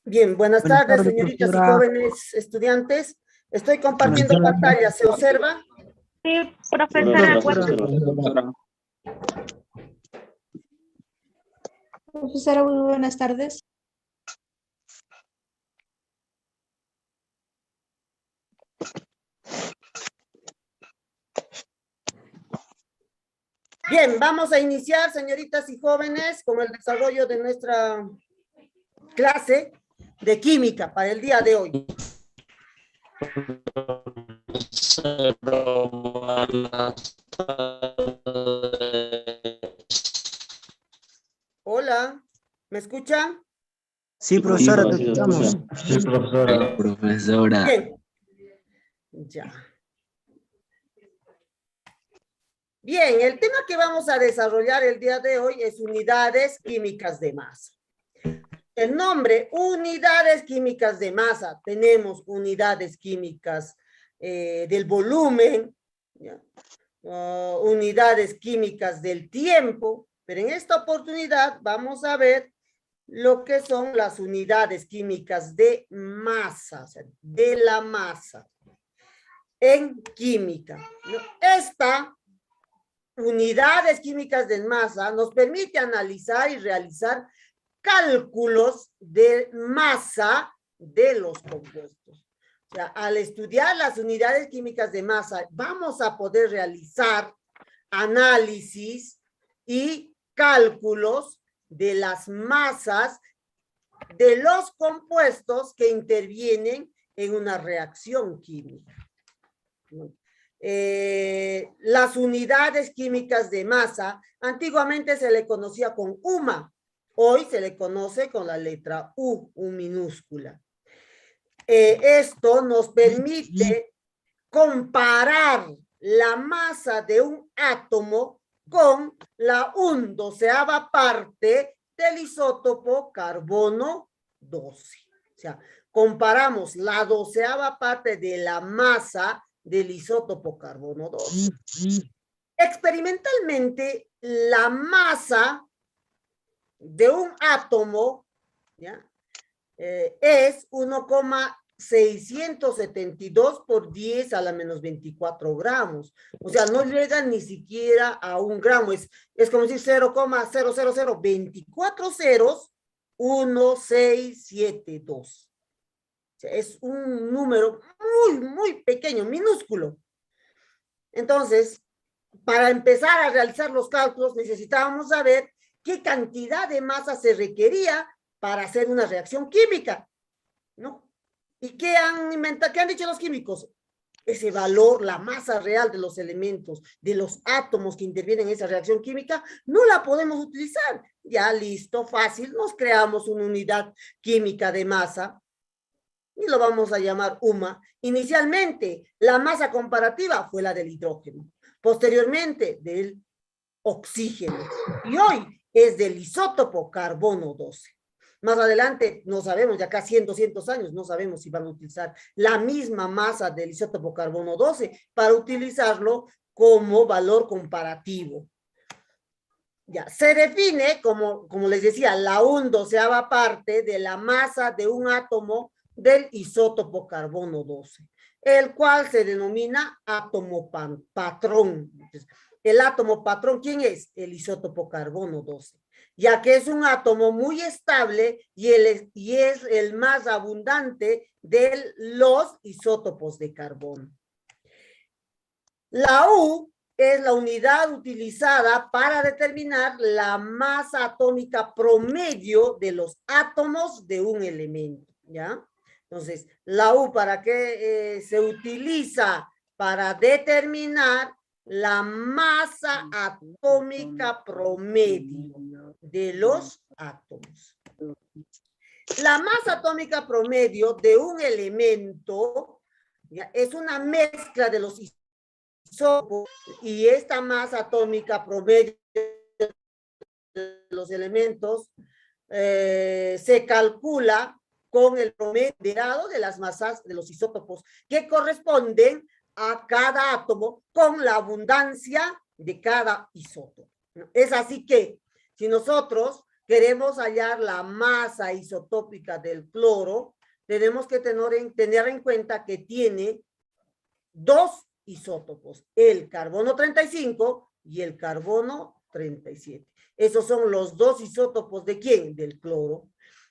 Bien, buenas Buenas tardes, tardes, señoritas y profesora. jóvenes estudiantes. Estoy Buenas compartiendo tardes. pantalla, ¿se observa? Sí, Sí, profesora. profesora. Profesora, muy buenas tardes. Bien, vamos a iniciar, señoritas y jóvenes, con el desarrollo de nuestra clase de química para el día de hoy. Hola, ¿me escuchan? Sí, profesora, te escuchamos. Sí, profesora. Profesora. Bien. Ya. Bien, el tema que vamos a desarrollar el día de hoy es unidades químicas de masa. El nombre, unidades químicas de masa. Tenemos unidades químicas del volumen, ¿ya? Unidades químicas del tiempo, pero en esta oportunidad vamos a ver lo que son las unidades químicas de masa, o sea, de la masa en química, ¿no? Esta unidades químicas de masa nos permite analizar y realizar cálculos de masa de los compuestos. O sea, al estudiar las unidades químicas de masa, vamos a poder realizar análisis y cálculos de las masas de los compuestos que intervienen en una reacción química. Las unidades químicas de masa, antiguamente se le conocía con UMA, hoy se le conoce con la letra U minúscula. Esto nos permite comparar la masa de un átomo con la 1/12 parte del isótopo carbono 12. O sea, comparamos la 12ª parte de la masa del isótopo carbono 12. Experimentalmente, la masa de un átomo, ¿ya? Es 1,672 por 10 a la menos 24 gramos. O sea, no llega ni siquiera a 1 gramo. Es como decir 0,00024 ceros, 1672. O sea, es un número muy, muy pequeño, minúsculo. Entonces, para empezar a realizar los cálculos, necesitábamos saber qué cantidad de masa se requería para hacer una reacción química, ¿no? ¿Y qué han inventado? ¿Qué han dicho los químicos? Ese valor, la masa real de los elementos, de los átomos que intervienen en esa reacción química, no la podemos utilizar. Ya listo, fácil, nos creamos una unidad química de masa y lo vamos a llamar UMA. Inicialmente, la masa comparativa fue la del hidrógeno, posteriormente del oxígeno, y hoy es del isótopo carbono 12. Más adelante, no sabemos, de acá 100, 200 años, no sabemos si van a utilizar la misma masa del isótopo carbono 12 para utilizarlo como valor comparativo. Ya, se define, como les decía, la 1/12 parte de la masa de un átomo del isótopo carbono 12, el cual se denomina átomo patrón. El átomo patrón, ¿quién es? El isótopo carbono 12, ya que es un átomo muy estable y es el más abundante de los isótopos de carbono. La U es la unidad utilizada para determinar la masa atómica promedio de los átomos de un elemento, ¿ya? Entonces, la U, ¿para qué se utiliza? Para determinar la masa atómica promedio de los átomos. La masa atómica promedio de un elemento, ¿ya? Es una mezcla de los isótopos y esta masa atómica promedio de los elementos se calcula con el promedio de las masas de los isótopos que corresponden a cada átomo con la abundancia de cada isótopo. Es así que si nosotros queremos hallar la masa isotópica del cloro, tenemos que tener en cuenta que tiene dos isótopos, el carbono 35 y el carbono 37. Esos son los dos isótopos ¿de quién? Del cloro.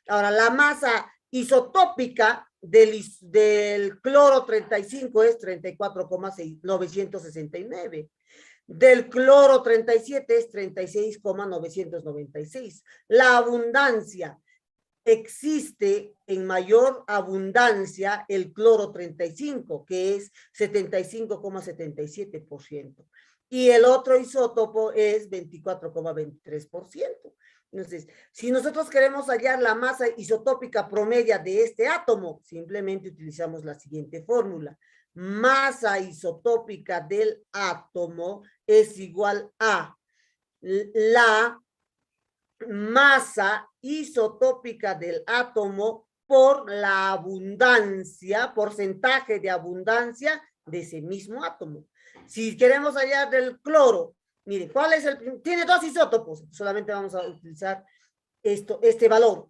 Ahora, la masa isotópica del cloro 35 es 34,969. Del cloro 37 es 36,996. La abundancia, existe en mayor abundancia el cloro 35, que es 75,77%. Y el otro isótopo es 24,23%. Entonces, si nosotros queremos hallar la masa isotópica promedia de este átomo, simplemente utilizamos la siguiente fórmula. Masa isotópica del átomo es igual a la masa isotópica del átomo por la abundancia, porcentaje de abundancia de ese mismo átomo. Si queremos hallar del cloro, mire, ¿cuál es el? Tiene dos isótopos, solamente vamos a utilizar este valor.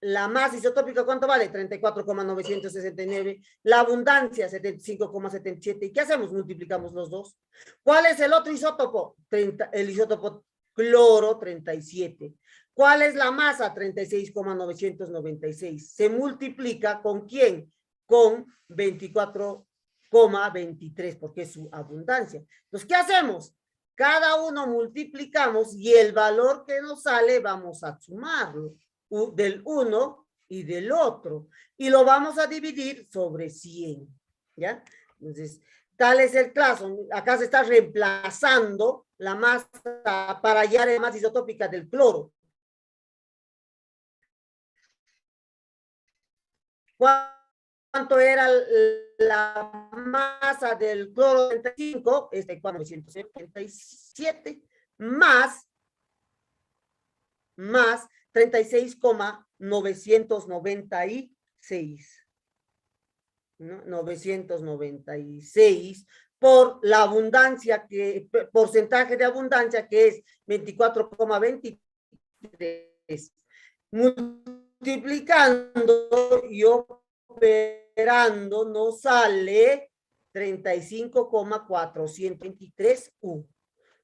La masa isotópica, ¿cuánto vale? 34,969. La abundancia, 75,77. ¿Y qué hacemos? Multiplicamos los dos. ¿Cuál es el otro isótopo? El isótopo cloro 37. ¿Cuál es la masa? 36,996. Se multiplica ¿con quién? Con 24,23, porque es su abundancia. Entonces, ¿qué hacemos? Cada uno multiplicamos y el valor que nos sale vamos a sumarlo del uno y del otro. Y lo vamos a dividir sobre 100. ¿Ya? Entonces, tal es el caso. Acá se está reemplazando la masa para hallar la masa isotópica del cloro. ¿Cuánto era la masa del cloro 35? 477 más 36,996. ¿no? 996 por la abundancia, porcentaje de abundancia que es 24,23. Multiplicando y operando nos sale 35,423 U.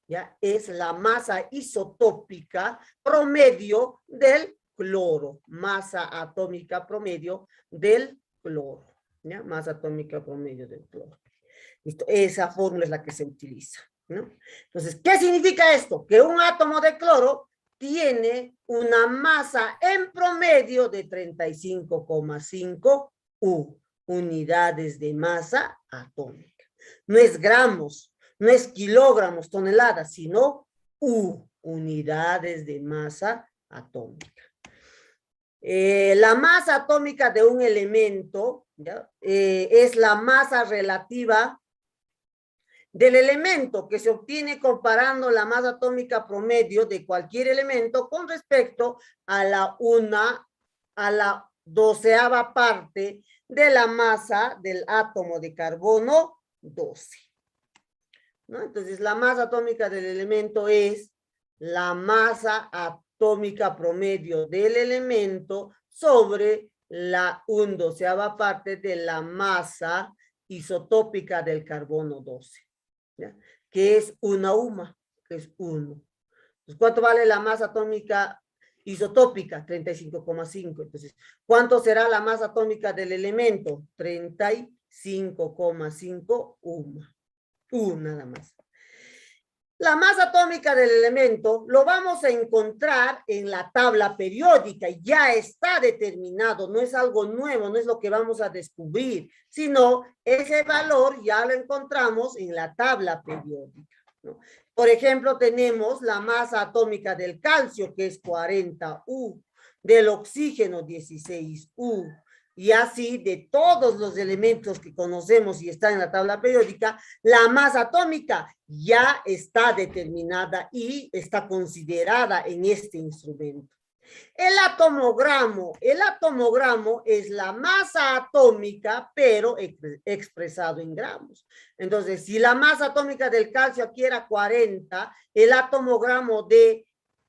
¿Ya? Es la masa isotópica promedio del cloro, masa atómica promedio del cloro. ¿Ya? Masa atómica promedio del cloro. Listo. Esa fórmula es la que se utiliza, ¿no? Entonces, ¿qué significa esto? Que un átomo de cloro tiene una masa en promedio de 35,5 U, unidades de masa atómica. No es gramos, no es kilogramos, toneladas, sino U, unidades de masa atómica. La masa atómica de un elemento, ¿ya? Es la masa relativa del elemento que se obtiene comparando la masa atómica promedio de cualquier elemento con respecto a la 12ª parte de la masa del átomo de carbono 12. ¿No? Entonces, la masa atómica del elemento es la masa atómica promedio del elemento sobre la 12ª parte de la masa isotópica del carbono 12. ¿Ya? Que es una UMA, que es 1. Entonces, ¿cuánto vale la masa atómica isotópica? 35,5. Entonces, ¿cuánto será la masa atómica del elemento? 35,5 UMA. Nada más. La masa atómica del elemento lo vamos a encontrar en la tabla periódica, ya está determinado, no es algo nuevo, no es lo que vamos a descubrir, sino ese valor ya lo encontramos en la tabla periódica, ¿no? Por ejemplo, tenemos la masa atómica del calcio, que es 40 U, del oxígeno 16 U, y así de todos los elementos que conocemos y están en la tabla periódica, la masa atómica ya está determinada y está considerada en este instrumento. El atomogramo es la masa atómica, pero expresado en gramos. Entonces, si la masa atómica del calcio aquí era 40, el atomogramo de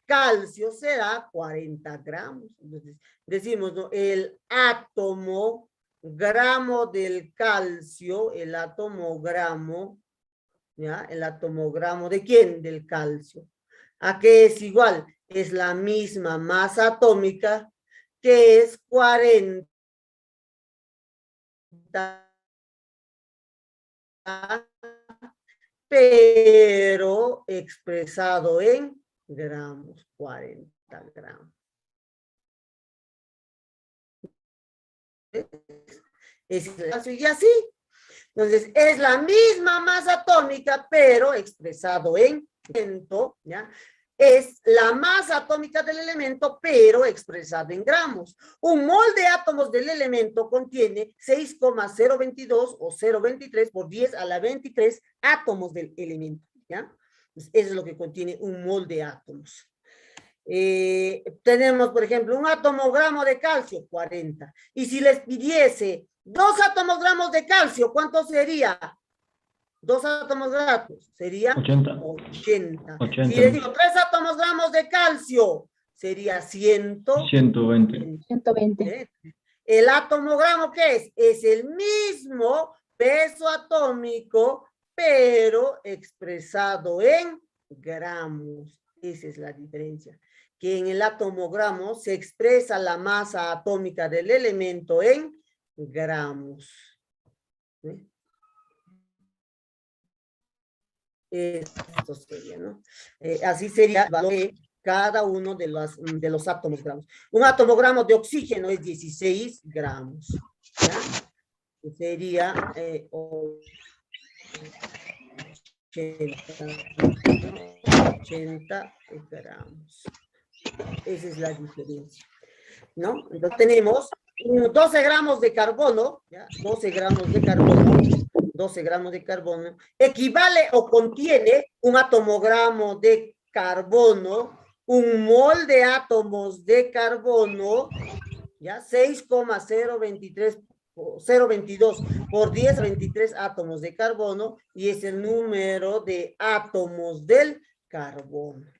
calcio será 40 gramos. Entonces, decimos, ¿no? El átomo gramo del calcio, el átomo gramo, ¿ya? El átomo gramo ¿de quién? Del calcio. ¿A qué es igual? Es la misma masa atómica, que es 40 pero expresado en gramos, 40 gramos. Y así. Entonces, es la misma masa atómica, pero expresado en elemento, ¿ya? Es la masa atómica del elemento, pero expresado en gramos. Un mol de átomos del elemento contiene 6,022 o 0,23 por 10 a la 23 átomos del elemento, ¿ya? Entonces, eso es lo que contiene un mol de átomos. Tenemos, por ejemplo, un átomo gramo de calcio, 40. Y si les pidiese 2 átomos gramos de calcio, ¿cuánto sería? 2 átomos gramos, sería 80. 80. 80. Si les digo 3 átomos gramos de calcio, sería 120. 120. El átomo gramo, ¿qué es? Es el mismo peso atómico, pero expresado en gramos. Esa es la diferencia. Que en el átomo gramo se expresa la masa atómica del elemento en gramos. ¿Sí? Esto sería, ¿no? Así sería el valor de cada uno de los átomos gramos. Un átomo gramo de oxígeno es 16 gramos. ¿Ya? Sería 80 gramos. Esa es la diferencia, ¿no? Entonces tenemos 12 gramos de carbono, ¿ya? 12 gramos de carbono, 12 gramos de carbono, equivale o contiene un atomogramo de carbono, un mol de átomos de carbono, ¿ya? 6,023 0,22 por 10 a 23 átomos de carbono, y es el número de átomos del carbono.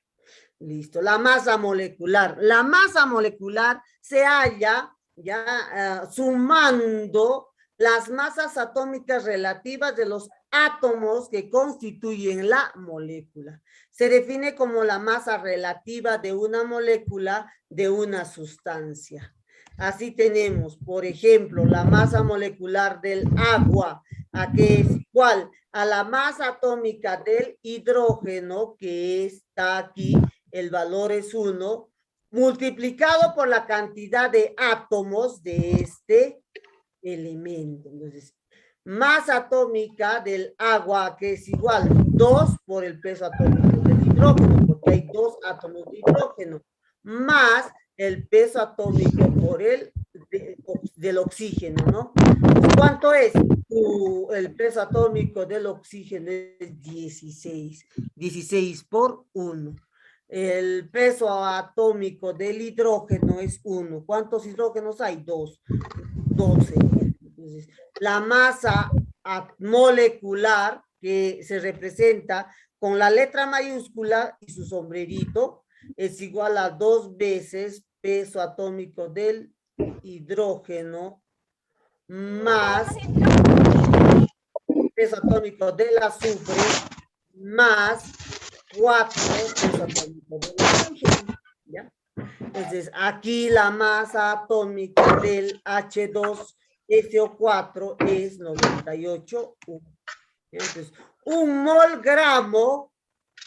Listo. La masa molecular. La masa molecular se halla ya sumando las masas atómicas relativas de los átomos que constituyen la molécula. Se define como la masa relativa de una molécula de una sustancia. Así tenemos, por ejemplo, la masa molecular del agua, a que es igual a la masa atómica del hidrógeno, que está aquí, el valor es 1, multiplicado por la cantidad de átomos de este elemento. Entonces, masa atómica del agua, que es igual 2 por el peso atómico del hidrógeno, porque hay 2 átomos de hidrógeno, más el peso atómico por del oxígeno, ¿no? ¿Cuánto es? El peso atómico del oxígeno es 16. 16 por 1. El peso atómico del hidrógeno es 1. ¿Cuántos hidrógenos hay? 2. 12. Entonces, la masa molecular, que se representa con la letra mayúscula y su sombrerito, es igual a 2 veces peso atómico del hidrógeno más peso atómico del azufre más 4 peso atómico del oxígeno, ¿ya? Entonces, aquí la masa atómica del H2SO4 es 98. Entonces, un mol gramo,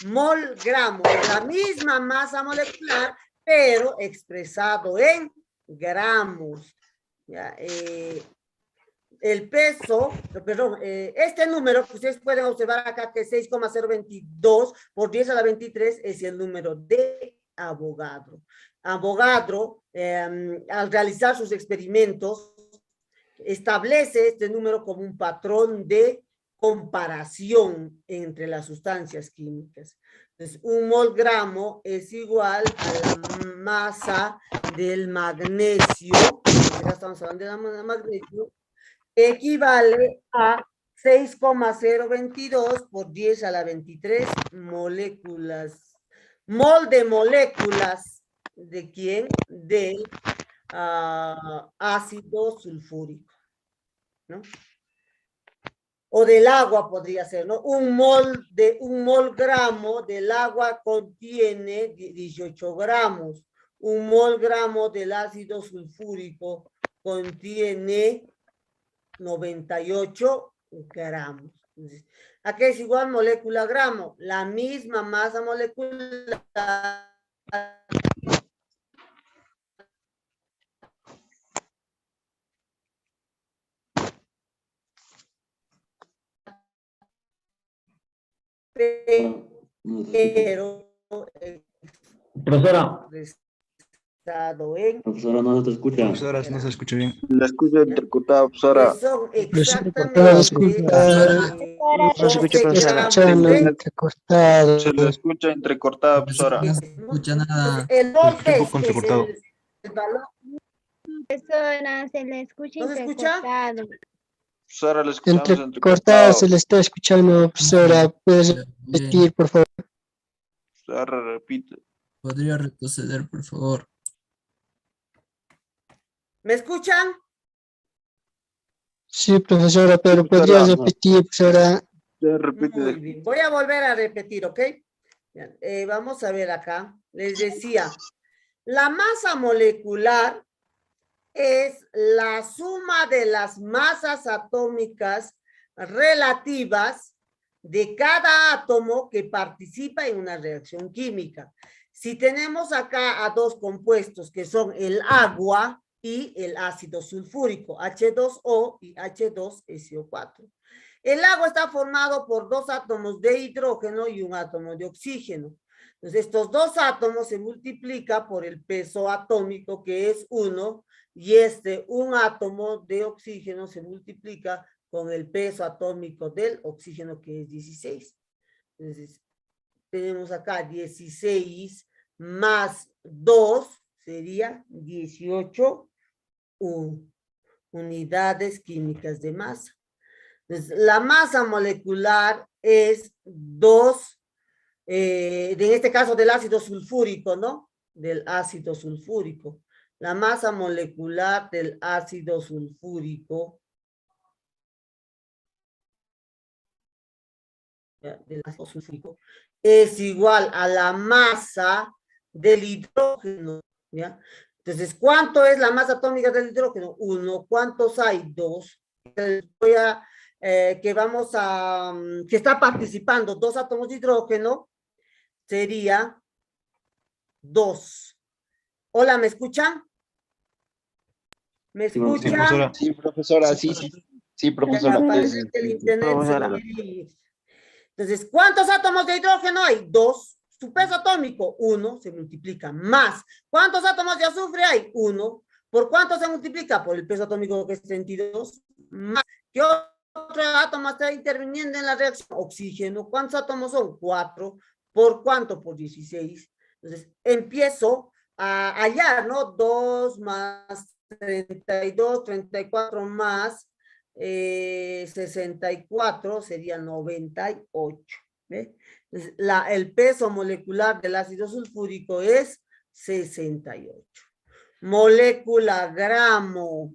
la misma masa molecular, pero expresado en gramos. ¿Ya? El peso, perdón, este número que ustedes pueden observar acá, que es 6,022 por 10 a la 23, es el número de Avogadro. Avogadro, al realizar sus experimentos, establece este número como un patrón de comparación entre las sustancias químicas. Entonces, un mol gramo es igual a la masa del magnesio, ya estamos hablando de la masa del magnesio, equivale a 6,022 por 10 a la 23 moléculas mol de moléculas, ¿de quién? Del ácido sulfúrico, ¿no? O del agua podría ser, ¿no? Un mol gramo del agua contiene 18 gramos. Un mol gramo del ácido sulfúrico contiene 98 gramos. Entonces, ¿a qué es igual molécula gramo? La misma masa molecular pero Profesora, expresado en Profesora, no se te escucha. Profesora, no se escucha bien. La escucho entrecortada, que profesora. son Profesora, no exactamente escucha. No se escucha, 12 profesora. gramos de Entrecortado. Se la escucha entrecortada, profesora. No se escucha nada. el Se escucha un voltaje poco es entrecortado. el valor. Profesora, se le escucha ¿No se escucha? entrecortado. Profesora, la escuchamos Entrecortado entrecortado. se le está escuchando, profesora. ¿Puedes repetir, por favor? Profesora, repite. ¿Podría retroceder, por favor? ¿Me escuchan? Sí, profesora, pero Sí, profesora. podrías repetir, profesora. Ya repite. Muy bien. Voy a volver a repetir, ¿ok? Bien, vamos a ver acá. Les decía, la masa molecular es la suma de las masas atómicas relativas de cada átomo que participa en una reacción química. Si tenemos acá a dos compuestos que son el agua y el ácido sulfúrico, H2O y H2SO4. El agua está formado por dos átomos de hidrógeno y un átomo de oxígeno. Entonces, estos dos átomos se multiplican por el peso atómico, que es 1, y un átomo de oxígeno se multiplica con el peso atómico del oxígeno, que es 16. Entonces, tenemos acá 16 más 2 sería 18 unidades químicas de masa. Entonces, la masa molecular es 2, en este caso del ácido sulfúrico, ¿no? Del ácido sulfúrico. La masa molecular del ácido sulfúrico es igual a la masa del hidrógeno, ¿ya? Entonces, ¿cuánto es la masa atómica del hidrógeno? 1. ¿Cuántos hay? 2. Voy a, que está participando 2 átomos de hidrógeno, sería 2. Hola, ¿me escuchan? ¿Me escuchan? Sí, profesora, sí, sí. Sí, profesora. Parece que el internet se quiere ir. Entonces, ¿cuántos átomos de hidrógeno hay? 2. Su peso atómico, 1, se multiplica más. ¿Cuántos átomos de azufre hay? 1. ¿Por cuánto se multiplica? Por el peso atómico, que es 32. Más. ¿Qué otro átomo está interviniendo en la reacción? Oxígeno. ¿Cuántos átomos son? 4. ¿Por cuánto? Por 16. Entonces, empiezo a hallar, ¿no? 2 más 32, 34 más 64 sería 98. ¿Ve? Entonces, el peso molecular del ácido sulfúrico es 68. Molécula gramo,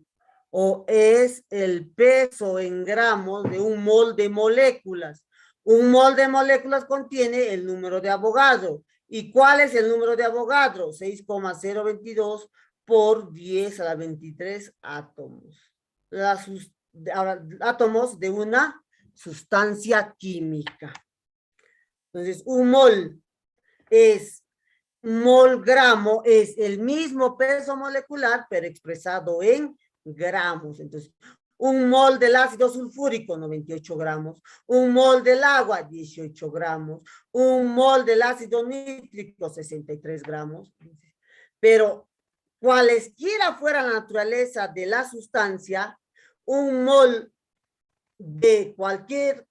o es el peso en gramos de un mol de moléculas. Un mol de moléculas contiene el número de Avogadro. ¿Y cuál es el número de Avogadro? 6,022 por 10 a la 23 átomos. Átomos de una sustancia química. Entonces, un mol gramo es el mismo peso molecular, pero expresado en gramos. Entonces, un mol del ácido sulfúrico, 98 gramos. Un mol del agua, 18 gramos. Un mol del ácido nítrico, 63 gramos. Pero cualesquiera fuera la naturaleza de la sustancia, un mol de cualquier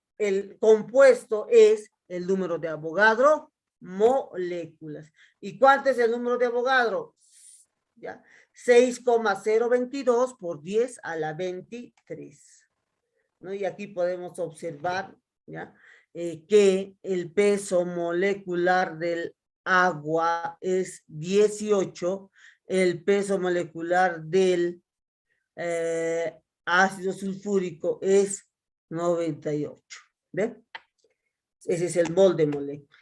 compuesto es el número de Avogadro moléculas. ¿Y cuánto es el número de Avogadro? ¿Ya? 6,022 por 10 a la 23. ¿No? Y aquí podemos observar, ¿ya? Que el peso molecular del agua es 18, el peso molecular del ácido sulfúrico es 98. ¿Ven? Ese es el mol de moléculas.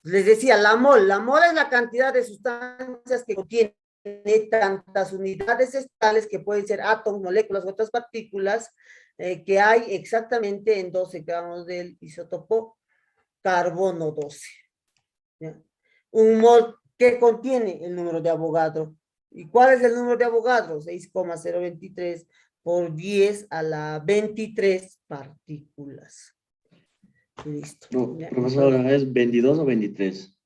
Les decía, la mol es la cantidad de sustancias que contiene tantas unidades estales que pueden ser átomos, moléculas u otras partículas que hay exactamente en 12 gramos del isótopo carbono 12. ¿Ya? Un mol que contiene el número de Avogadro. ¿Y cuál es el número de Avogadro? 6,023 por 10 a la 23 partículas. Listo. No, profesora, ¿es 22 o 23?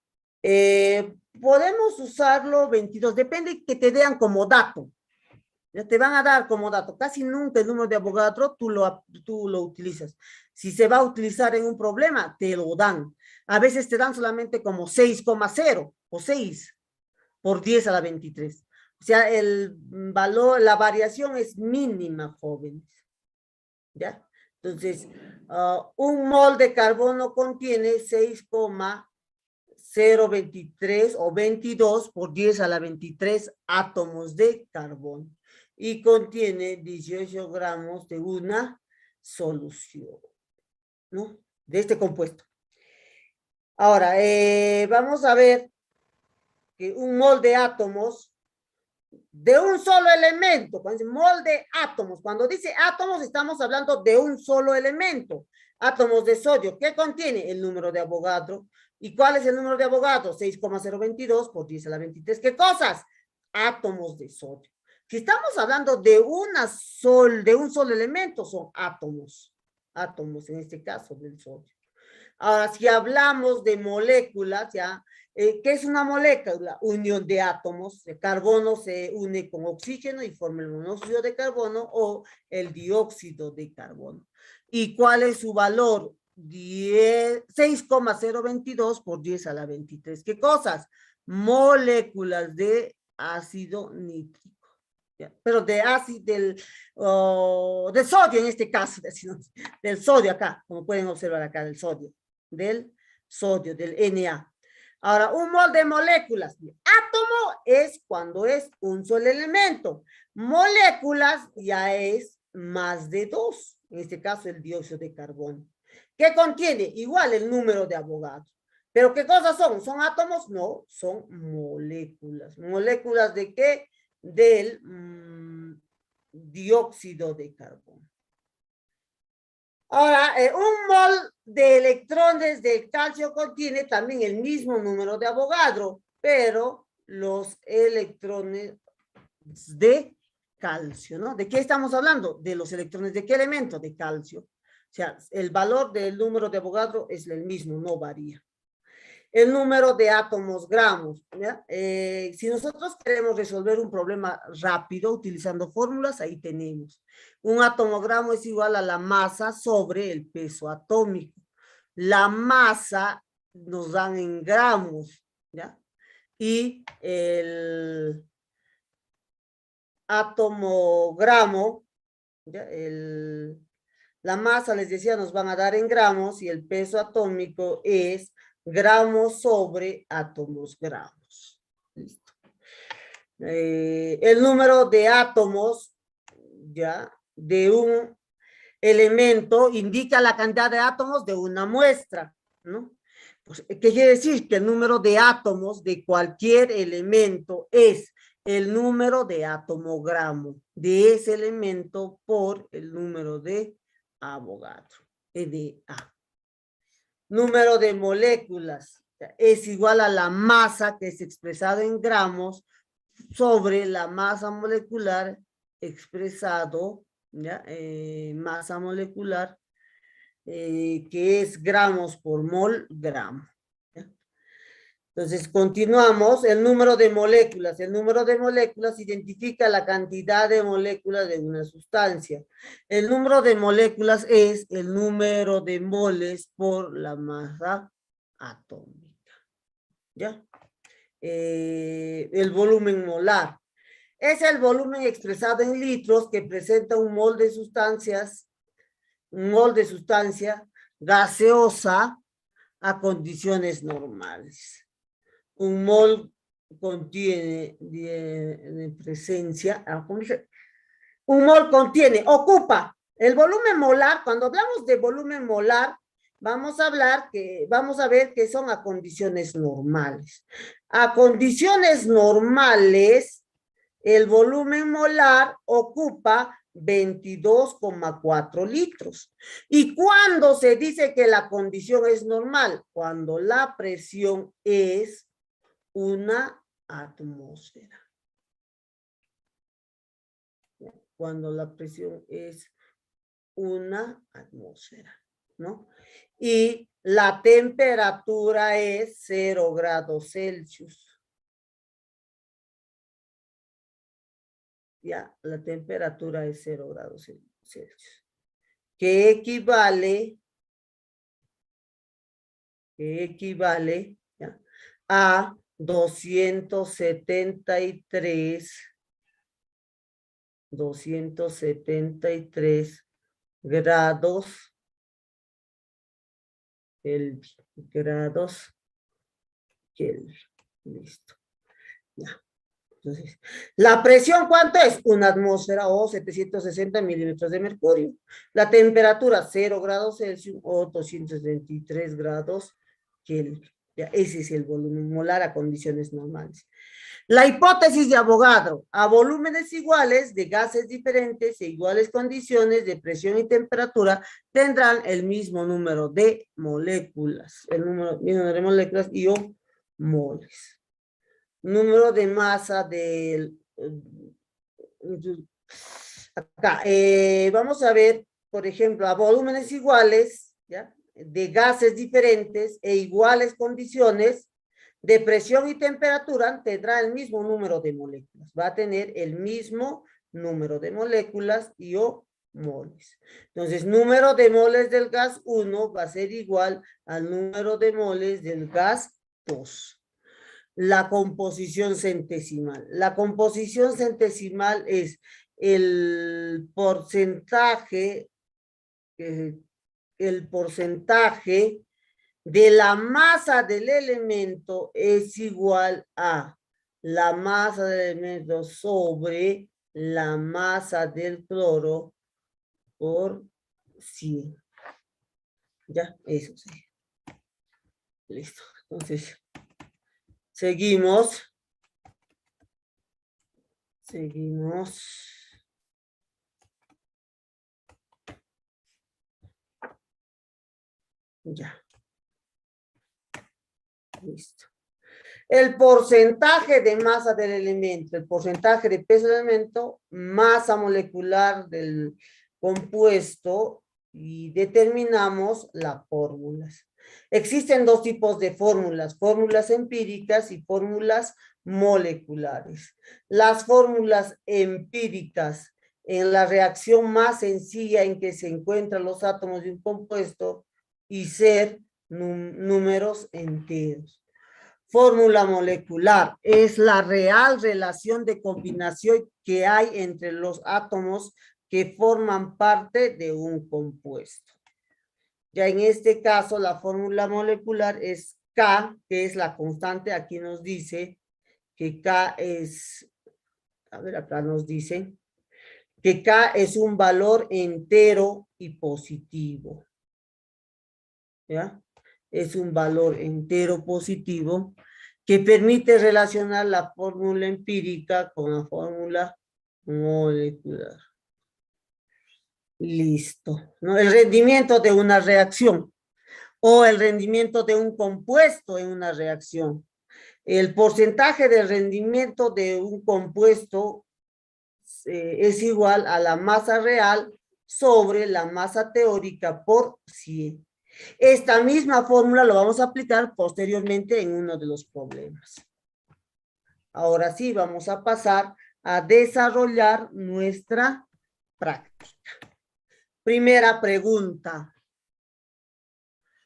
Podemos usarlo 22, depende que te den como dato. Ya te van a dar como dato. Casi nunca el número de Avogadro tú lo utilizas. Si se va a utilizar en un problema, te lo dan. A veces te dan solamente como 6,0 o 6 por 10 a la 23. O sea, el valor, la variación es mínima, jóvenes. ¿Ya? Entonces, un mol de carbono contiene 6,023 o 22 por 10 a la 23 átomos de carbono y contiene 18 gramos de una solución, ¿no? De este compuesto. Ahora, vamos a ver que un mol de átomos de un solo elemento, cuando dice mol de átomos, cuando dice átomos estamos hablando de un solo elemento, átomos de sodio, ¿qué contiene? El número de Avogadro. ¿Y cuál es el número de Avogadro? 6,022 por 10 a la 23. ¿Qué cosas? Átomos de sodio. Si estamos hablando de un solo elemento, son átomos, en este caso del sodio. Ahora, si hablamos de moléculas, ya, ¿qué es una molécula? Unión de átomos. El carbono se une con oxígeno y forma el monóxido de carbono o el dióxido de carbono. ¿Y cuál es su valor? 6,022 por 10 a la 23. ¿Qué cosas? Moléculas de ácido nítrico. ¿Ya? Pero de ácido, de sodio en este caso, del sodio acá, como pueden observar acá, del sodio, del Na. Ahora, un mol de moléculas. Átomo es cuando es un solo elemento. Moléculas ya es más de 2, en este caso el dióxido de carbono. ¿Qué contiene? Igual el número de Avogadro. ¿Pero qué cosas son? ¿Son átomos? No, son moléculas. ¿Moléculas de qué? Del dióxido de carbono. Ahora, un mol de electrones de calcio contiene también el mismo número de Avogadro, pero los electrones de calcio, ¿no? ¿De qué estamos hablando? De los electrones de qué elemento? De calcio. O sea, el valor del número de Avogadro es el mismo, no varía. El número de átomos gramos, ¿ya? Si nosotros queremos resolver un problema rápido utilizando fórmulas, ahí tenemos. Un átomo gramo es igual a la masa sobre el peso atómico. La masa nos dan en gramos, ¿ya? Y el átomo gramo, ¿ya? La masa, les decía, nos van a dar en gramos y el peso atómico es gramos sobre átomos gramos. Listo. El número de átomos, ya, de un elemento indica la cantidad de átomos de una muestra, ¿no? Pues, ¿qué quiere decir? Que el número de átomos de cualquier elemento es el número de átomogramo de ese elemento por el número de Avogadro, EDA. Número de moléculas es igual a la masa que es expresado en gramos sobre la masa molecular expresado, ¿ya? Masa molecular que es gramos por mol gramo. ¿Ya? Entonces continuamos. El número de moléculas. El número de moléculas identifica la cantidad de moléculas de una sustancia. El número de moléculas es el número de moles por la masa atómica. ¿Ya? El volumen molar. Es el volumen expresado en litros que presenta un mol de sustancias, un mol de sustancia gaseosa a condiciones normales. Un mol contiene de presencia, ¿cómo dice? Un mol contiene, ocupa el volumen molar. Cuando hablamos de volumen molar, vamos a ver que son a condiciones normales. A condiciones normales, el volumen molar ocupa 22,4 litros. ¿Y cuándo se dice que la condición es normal? Cuando la presión es una atmósfera. Cuando la presión es una atmósfera, ¿no? Y la temperatura es 0 grados Celsius. Ya, la temperatura es 0 grados Celsius. Que equivale ¿ya? A 273 grados Kelvin. Listo. Ya. Entonces, ¿la presión cuánto es? Una atmósfera o 760 milímetros de mercurio. La temperatura 0 grados Celsius o 223 grados Kelvin. Ya, ese es el volumen molar a condiciones normales. La hipótesis de Avogadro: a volúmenes iguales de gases diferentes e iguales condiciones de presión y temperatura tendrán el mismo número de moléculas. El mismo número de moléculas y o moles. Número de masa del... Acá, vamos a ver, por ejemplo, a volúmenes iguales, ¿ya? De gases diferentes e iguales condiciones de presión y temperatura, tendrá el mismo número de moléculas. Va a tener el mismo número de moléculas y o moles. Entonces, número de moles del gas 1 va a ser igual al número de moles del gas 2. La composición centesimal. La composición centesimal es el porcentaje de la masa del elemento es igual a la masa del elemento sobre la masa del cloro por 100. Ya, eso sí. Listo. Entonces, seguimos. Ya. Listo. El porcentaje de masa del elemento, el porcentaje de peso del elemento, masa molecular del compuesto, y determinamos las fórmulas. Existen dos tipos de fórmulas: fórmulas empíricas y fórmulas moleculares. Las fórmulas empíricas, en la reacción más sencilla en que se encuentran los átomos de un compuesto y ser números enteros. Fórmula molecular es la real relación de combinación que hay entre los átomos que forman parte de un compuesto. Ya en este caso, la fórmula molecular es K, que es la constante. Aquí nos dice que K es, a ver, acá nos dice que K es un valor entero y positivo. ¿Ya? Es un valor entero positivo que permite relacionar la fórmula empírica con la fórmula molecular. Listo, ¿no? El rendimiento de una reacción o el rendimiento de un compuesto en una reacción. El porcentaje del rendimiento de un compuesto es igual a la masa real sobre la masa teórica por 100. Esta misma fórmula lo vamos a aplicar posteriormente en uno de los problemas. Ahora sí, vamos a pasar a desarrollar nuestra práctica. Primera pregunta.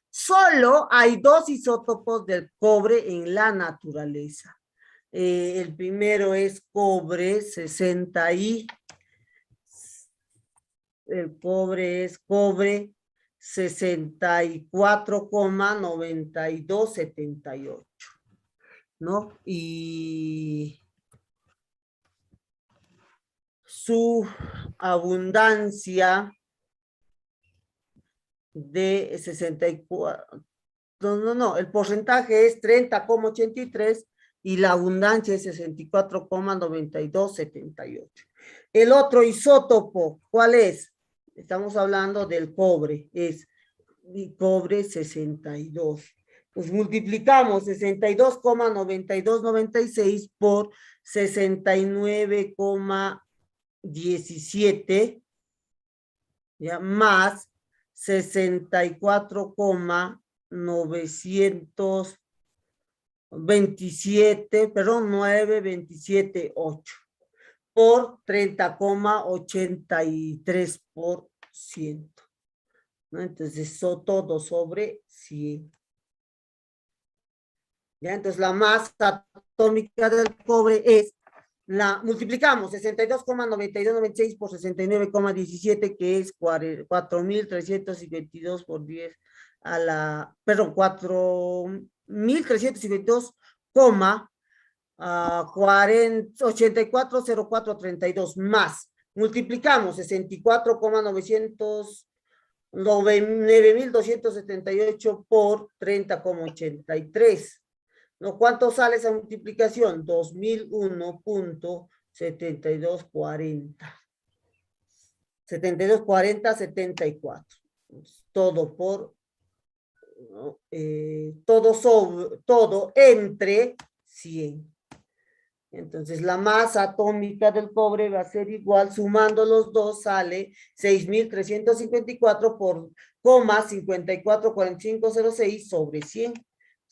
Solo hay dos isótopos del cobre en la naturaleza. El primero es cobre 60 y... El cobre es cobre 64,9278. ¿no? Y su abundancia de 64, no, el porcentaje es 30,83 y la abundancia es 64,9278. El otro isótopo, ¿cuál es? Estamos hablando del cobre, es cobre 62. Pues multiplicamos 62,9296 por 69,17, ya, más 64,927, perdón, 9,278 por 30,83%. ¿No? Entonces, eso todo sobre 100. ¿Ya? Entonces, la masa atómica del cobre es, multiplicamos 62,9296 por 69,17, que es 4.352 por 10 a la, perdón, 4.352, 840432 más. Multiplicamos 9.278 por 30,83. ¿No? ¿Cuánto sale esa multiplicación? 2001.7240. 7240, 74. Todo por, ¿no? Todo entre 100. Entonces, la masa atómica del cobre va a ser igual, sumando los dos, sale 6.354 por 544506 sobre 100.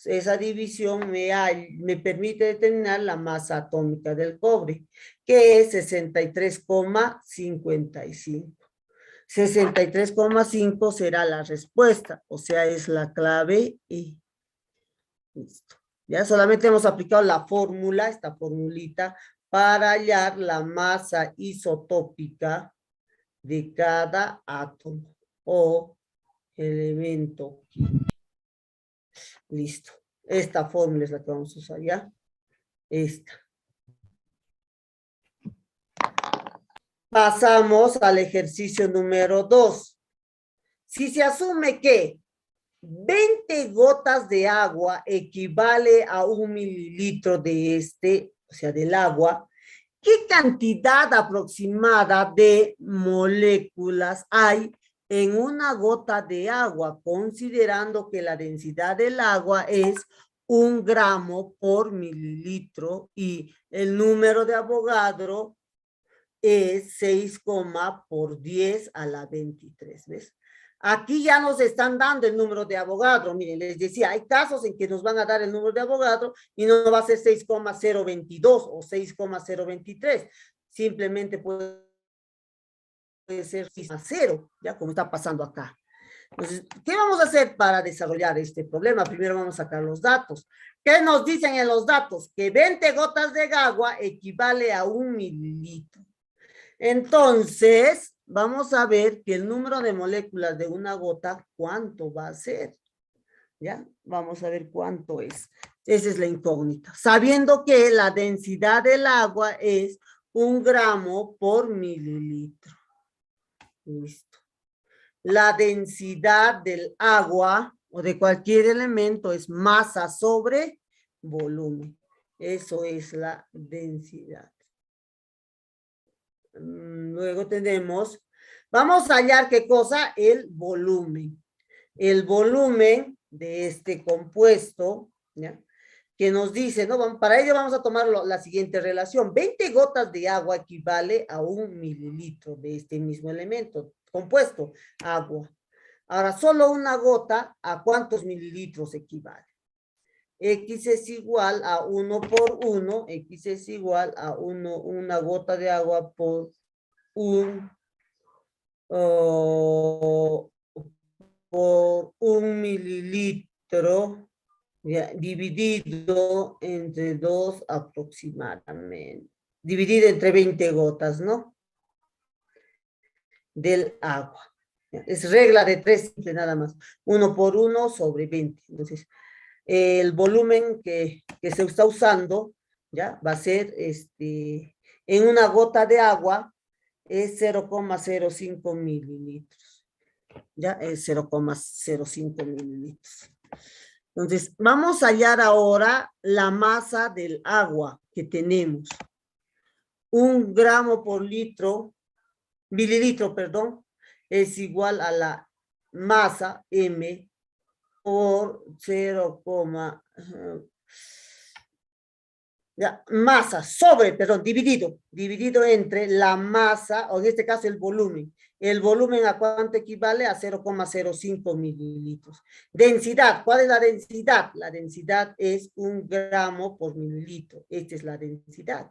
Esa división me permite determinar la masa atómica del cobre, que es 63,55. 63,5 será la respuesta, o sea, es la clave E. Listo. Ya solamente hemos aplicado la fórmula, esta formulita, para hallar la masa isotópica de cada átomo o elemento químico. Listo. Esta fórmula es la que vamos a usar ya. Esta. Pasamos al ejercicio número 2. Si se asume que 20 gotas de agua equivale a 1 mililitro de o sea, del agua, ¿qué cantidad aproximada de moléculas hay en una gota de agua, considerando que la densidad del agua es 1 gramo por mililitro y el número de Avogadro es 6, por 10 a la 23, ¿ves? Aquí ya nos están dando el número de Avogadro. Miren, les decía, hay casos en que nos van a dar el número de Avogadro y no va a ser 6,022 o 6,023. Simplemente puede ser 6,0, ya como está pasando acá. Entonces, ¿qué vamos a hacer para desarrollar este problema? Primero vamos a sacar los datos. ¿Qué nos dicen en los datos? Que 20 gotas de agua equivale a 1 mililitro. Entonces, vamos a ver que el número de moléculas de una gota, ¿cuánto va a ser? ¿Ya? Vamos a ver cuánto es. Esa es la incógnita. Sabiendo que la densidad del agua es 1 gramo por mililitro. Listo. La densidad del agua o de cualquier elemento es masa sobre volumen. Eso es la densidad. Luego tenemos, vamos a hallar qué cosa, el volumen. El volumen de este compuesto, ¿ya? Que nos dice, ¿no? Para ello vamos a tomar la siguiente relación. 20 gotas de agua equivale a 1 mililitro de este mismo elemento, compuesto, agua. Ahora, solo una gota, ¿a cuántos mililitros equivale? X es igual a 1 por 1, X es igual a 1, una gota de agua por por 1 mililitro, ya, dividido entre 2 aproximadamente, dividido entre 20 gotas, ¿no? Del agua. Es regla de 3 nada más. 1 por 1 sobre 20. Entonces, el volumen que se está usando, ¿ya? Va a ser, en una gota de agua, es 0,05 mililitros, ¿ya? Es 0,05 mililitros. Entonces, vamos a hallar ahora la masa del agua que tenemos. 1 gramo por mililitro, perdón, es igual a la masa M por 0, ya, masa dividido entre la masa, o en este caso el volumen. El volumen, ¿a cuánto equivale? A 0,05 mililitros. Densidad, ¿cuál es la densidad? La densidad es 1 gramo por mililitro. Esta es la densidad.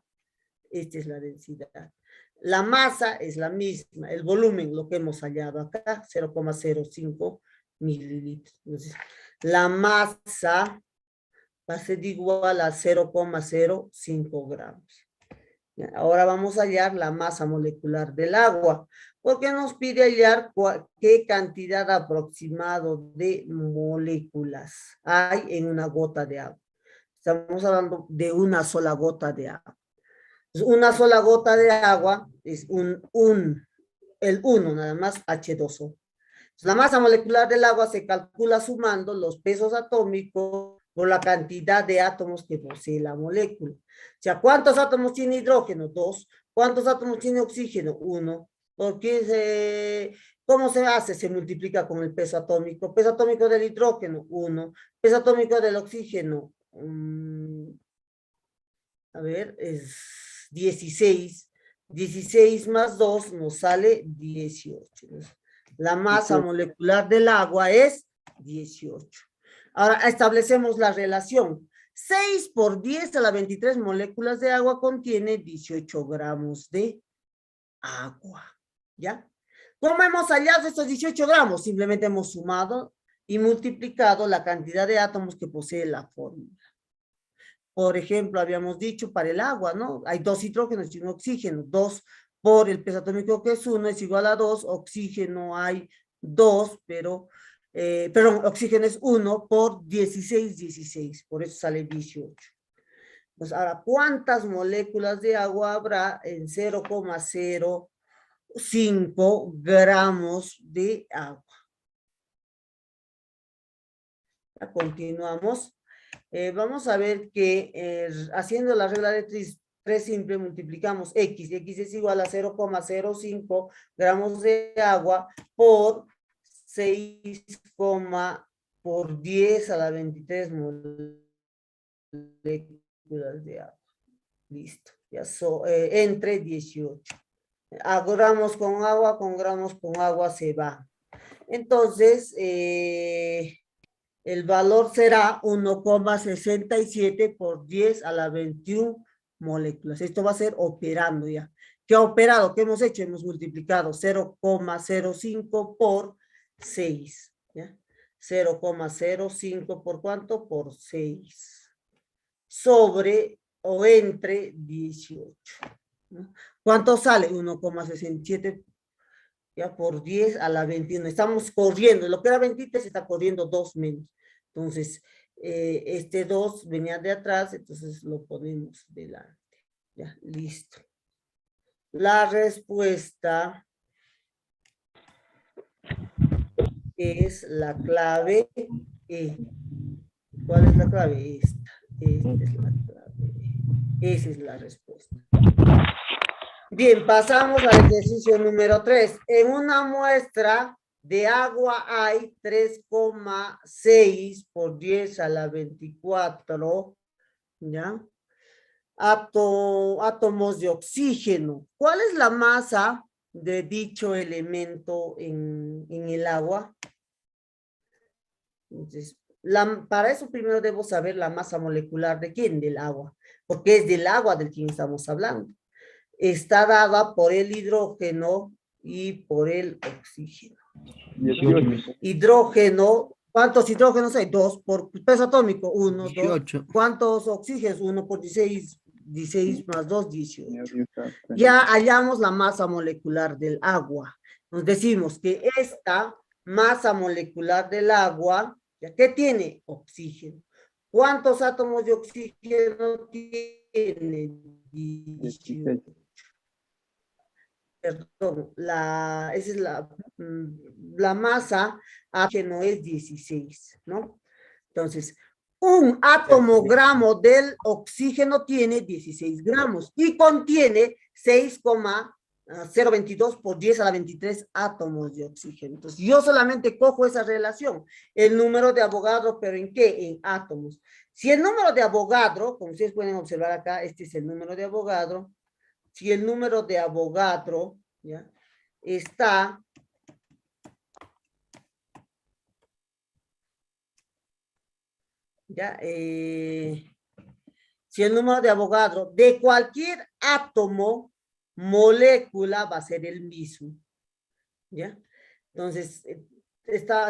Esta es la densidad. La masa es la misma, el volumen, lo que hemos hallado acá, 0,05 mililitros. Entonces, la masa va a ser igual a 0,05 gramos. Ahora vamos a hallar la masa molecular del agua, porque nos pide hallar qué cantidad aproximada de moléculas hay en una gota de agua. Estamos hablando de una sola gota de agua. Una sola gota de agua es el 1 nada más, H2O. La masa molecular del agua se calcula sumando los pesos atómicos por la cantidad de átomos que posee la molécula. O sea, ¿cuántos átomos tiene hidrógeno? 2. ¿Cuántos átomos tiene oxígeno? 1. Porque ¿cómo se hace? Se multiplica con el peso atómico. Peso atómico del hidrógeno, 1. Peso atómico del oxígeno, a ver, es 16. 16 más 2 nos sale 18. La masa molecular del agua es 18. Ahora establecemos la relación. 6 por 10 a la 23 moléculas de agua contiene 18 gramos de agua. ¿Ya? ¿Cómo hemos hallado estos 18 gramos? Simplemente hemos sumado y multiplicado la cantidad de átomos que posee la fórmula. Por ejemplo, habíamos dicho para el agua, ¿no? Hay 2 hidrógenos y 1 oxígeno. 2 por el peso atómico que es 1 es igual a 2. Oxígeno hay 2, perdón, oxígeno es 1 por 16. Por eso sale 18. Pues ahora, ¿cuántas moléculas de agua habrá en 0,05 gramos de agua? Ya continuamos. Vamos a ver que haciendo la regla de 3 simple multiplicamos X. X es igual a 0,05 gramos de agua por 6, por 10 a la 23 moléculas de agua. Listo. Ya entre 18. A gramos con agua se va. Entonces, el valor será 1,67 por 10 a la 21 moléculas. Esto va a ser operando ya. ¿Qué ha operado? ¿Qué hemos hecho? Hemos multiplicado 0,05 por 6. ¿Ya? 0,05 por ¿cuánto? Por 6. Sobre o entre 18. ¿No? ¿Cuánto sale? 1,67 ya por 10 a la 21. Estamos corriendo. Lo que era 23 se está corriendo 2 menos. Entonces, este 2 venía de atrás, entonces lo ponemos delante. Ya, listo. La respuesta es la clave E. ¿Cuál es la clave? Esta. Esta es la clave E. Esa es la respuesta. Bien, pasamos al ejercicio número 3. En una muestra de agua hay 3,6 por 10 a la 24, ¿ya? Átomos de oxígeno. ¿Cuál es la masa de dicho elemento en el agua? Entonces, para eso primero debo saber la masa molecular de quién, del agua, porque es del agua del quien estamos hablando. Está dada por el hidrógeno y por el oxígeno. 18. Hidrógeno, ¿cuántos hidrógenos hay? 2 por peso atómico, 1, 18. 2. ¿Cuántos oxígenos? 1 por 16, 16 más 2, 18. Ya hallamos la masa molecular del agua. Nos decimos que esta masa molecular del agua, ¿ya qué tiene? Oxígeno. ¿Cuántos átomos de oxígeno tiene? 18. Perdón, esa es la masa H no es 16, ¿no? Entonces, un átomo gramo del oxígeno tiene 16 gramos y contiene 6,022 por 10 a la 23 átomos de oxígeno. Entonces, yo solamente cojo esa relación, el número de Avogadro, ¿pero en qué? En átomos. Si el número de Avogadro, como ustedes pueden observar acá, este es el número de Avogadro. Si el número de Avogadro, ¿ya?, está ¿ya? Si el número de Avogadro de cualquier átomo, molécula, va a ser el mismo, ¿ya? Entonces,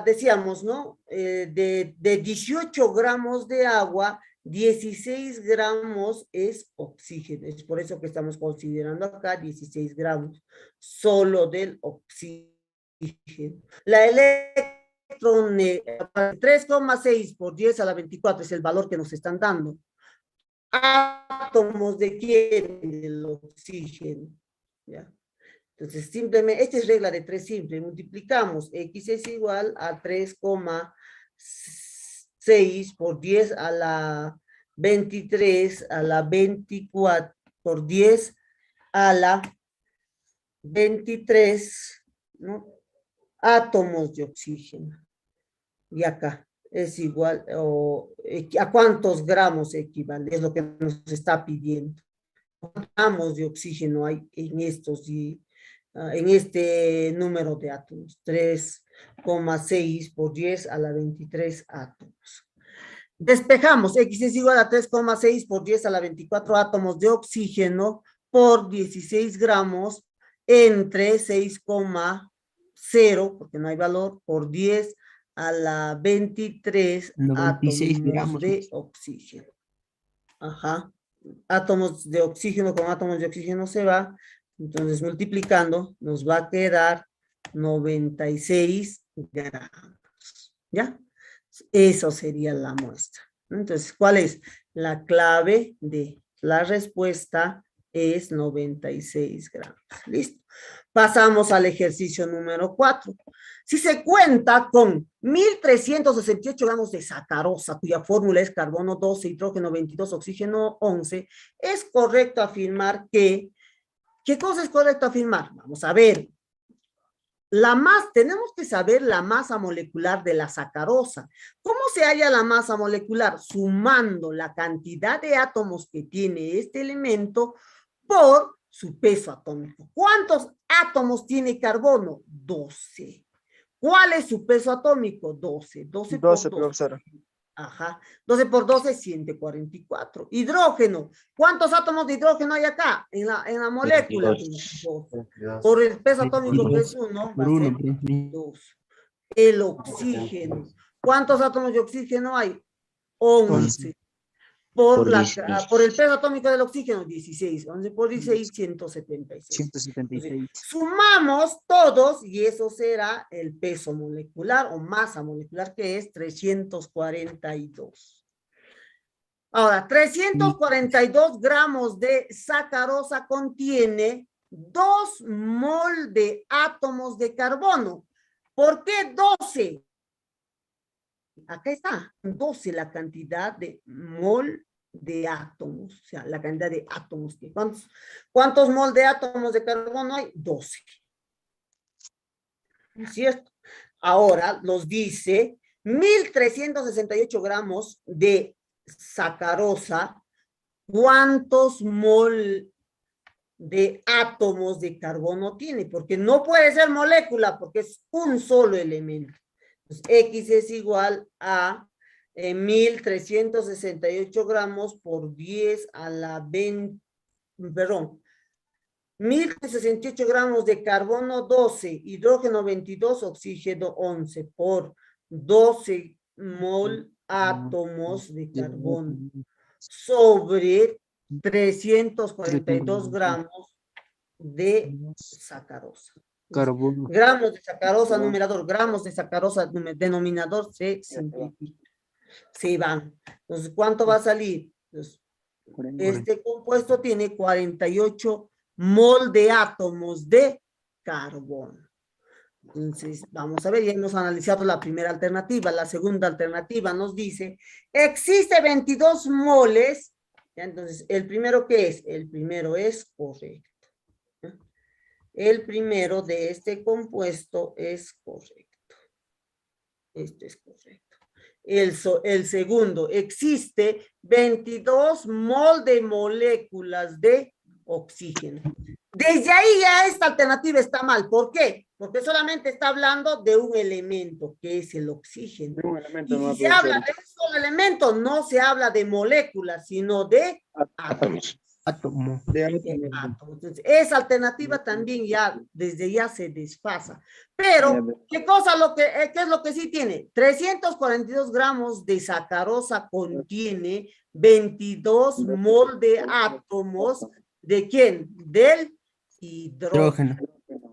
decíamos, ¿no? De 18 gramos de agua, 16 gramos es oxígeno. Es por eso que estamos considerando acá 16 gramos, solo del oxígeno. La electrón 3,6 por 10 a la 24 es el valor que nos están dando. Átomos de quién? Del oxígeno, ¿ya? Entonces, simplemente, esta es regla de 3 simple, multiplicamos, X es igual a 3,6 por 10 a la 23 a la 24 por 10 a la 23, ¿no? Átomos de oxígeno. Y acá es igual, ¿a cuántos gramos equivale? Es lo que nos está pidiendo. ¿Cuántos gramos de oxígeno hay en estos en este número de átomos? 3,6 por 10 a la 23 átomos. Despejamos, X es igual a 3,6 por 10 a la 24 átomos de oxígeno por 16 gramos entre 6,0, porque no hay valor, por 10 a la 23 96 átomos gramos. de oxígeno. Ajá. Átomos de oxígeno con átomos de oxígeno se va. Entonces, multiplicando, nos va a quedar 96 gramos. ¿Ya? Eso sería la muestra. Entonces, ¿cuál es? La clave de la respuesta es 96 gramos. ¿Listo? Pasamos al ejercicio número 4. Si se cuenta con 1.368 gramos de sacarosa, cuya fórmula es carbono 12, hidrógeno 22, oxígeno 11, es correcto afirmar que... ¿Qué cosa es correcto afirmar? Vamos a ver. Tenemos que saber la masa molecular de la sacarosa. ¿Cómo se halla la masa molecular? Sumando la cantidad de átomos que tiene este elemento por su peso atómico. ¿Cuántos átomos tiene carbono? 12. ¿Cuál es su peso atómico? 12. 12 por 12. profesora. Ajá. 12 por 12, 144. Hidrógeno. ¿Cuántos átomos de hidrógeno hay acá? En la molécula. 22. Por el peso atómico que es 1, va a ser 1. 2. El oxígeno. ¿Cuántos átomos de oxígeno hay? 11. Por el peso atómico del oxígeno, 16. 11 por 16, 176. 176. Sumamos todos y eso será el peso molecular o masa molecular, que es 342. Ahora, 342 gramos de sacarosa contiene 2 mol de átomos de carbono. ¿Por qué 12? Acá está, 12 la cantidad de mol de átomos, o sea, la cantidad de átomos. ¿Cuántos mol de átomos de carbono hay? 12. ¿Cierto? Ahora nos dice 1.368 gramos de sacarosa. ¿Cuántos mol de átomos de carbono tiene? Porque no puede ser molécula, porque es un solo elemento. Entonces, X es igual a 1.368 gramos por 10 a la 20, perdón, 1.368 gramos de carbono 12, hidrógeno 22, oxígeno 11, por 12 mol átomos de carbono sobre 342 gramos de sacarosa. Carbono. Gramos de sacarosa, numerador, gramos de sacarosa, denominador se simplifica. Se van. Entonces, ¿cuánto va a salir? Entonces, este compuesto tiene 48 mol de átomos de carbono. Entonces, vamos a ver, ya hemos analizado la primera alternativa. La segunda alternativa nos dice, existe 22 moles. ¿Ya? Entonces, ¿el primero qué es? El primero es correcto. ¿Ya? El primero de este compuesto es correcto. Esto es correcto. El segundo, existe 22 mol de moléculas de oxígeno. Desde ahí ya esta alternativa está mal. ¿Por qué? Porque solamente está hablando de un elemento, que es el oxígeno. Y si se habla de un solo elemento, no se habla de moléculas, sino de átomos. Átomo. Entonces, esa alternativa también ya, desde ya se desfasa. Pero, ¿qué es lo que sí tiene? 342 gramos de sacarosa contiene 22 mol de átomos. ¿De quién? Del hidrógeno.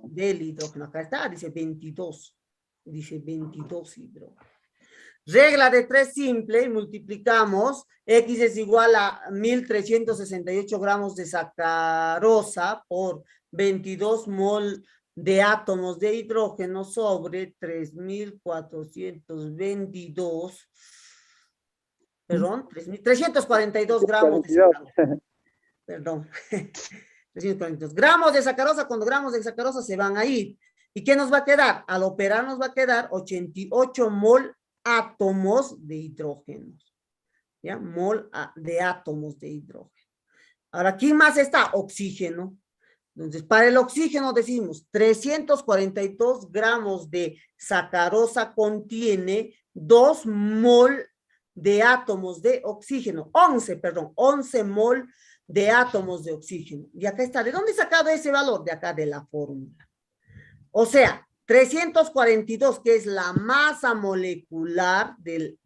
Del hidrógeno. Acá está, dice 22. Dice 22 hidrógeno. Regla de 3 simple, multiplicamos, X es igual a 1368 gramos de sacarosa por 22 mol de átomos de hidrógeno sobre 3422, perdón, 342 gramos de sacarosa. Perdón, 342 gramos de sacarosa, cuando gramos de sacarosa se van a ir. ¿Y qué nos va a quedar? Al operar nos va a quedar 88 mol átomos de hidrógeno. ¿Ya? Mol de átomos de hidrógeno. Ahora, ¿quién más está? Oxígeno. Entonces, para el oxígeno decimos 342 gramos de sacarosa contiene 2 mol de átomos de oxígeno. 11 mol de átomos de oxígeno. Y acá está. ¿De dónde he sacado ese valor? De acá, de la fórmula. O sea, 342, que es la masa molecular de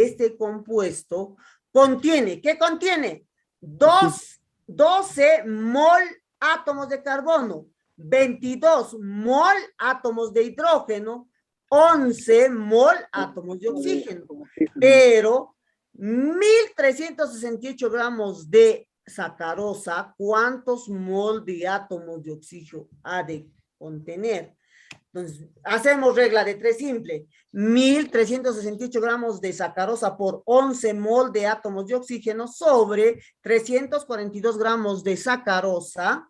este compuesto, contiene, ¿qué contiene? 12 mol átomos de carbono, 22 mol átomos de hidrógeno, 11 mol átomos de oxígeno. Pero 1368 gramos de sacarosa, ¿cuántos mol de átomos de oxígeno ha de contener? Entonces, hacemos regla de 3 simple. 1368 gramos de sacarosa por 11 mol de átomos de oxígeno sobre 342 gramos de sacarosa.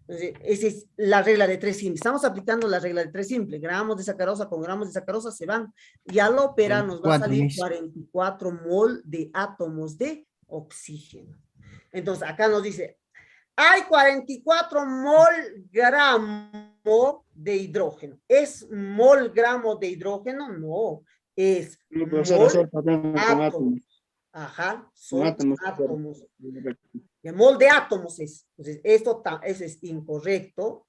Entonces, esa es la regla de 3 simple. Estamos aplicando la regla de 3 simple. Gramos de sacarosa con gramos de sacarosa se van. Y al operar nos va a salir 44 mol de átomos de oxígeno. Entonces, acá nos dice, hay 44 mol gramo de hidrógeno. ¿Es mol gramo de hidrógeno? No, es mol átomos. Ajá, son átomos. El mol de átomos es. Entonces, eso es incorrecto.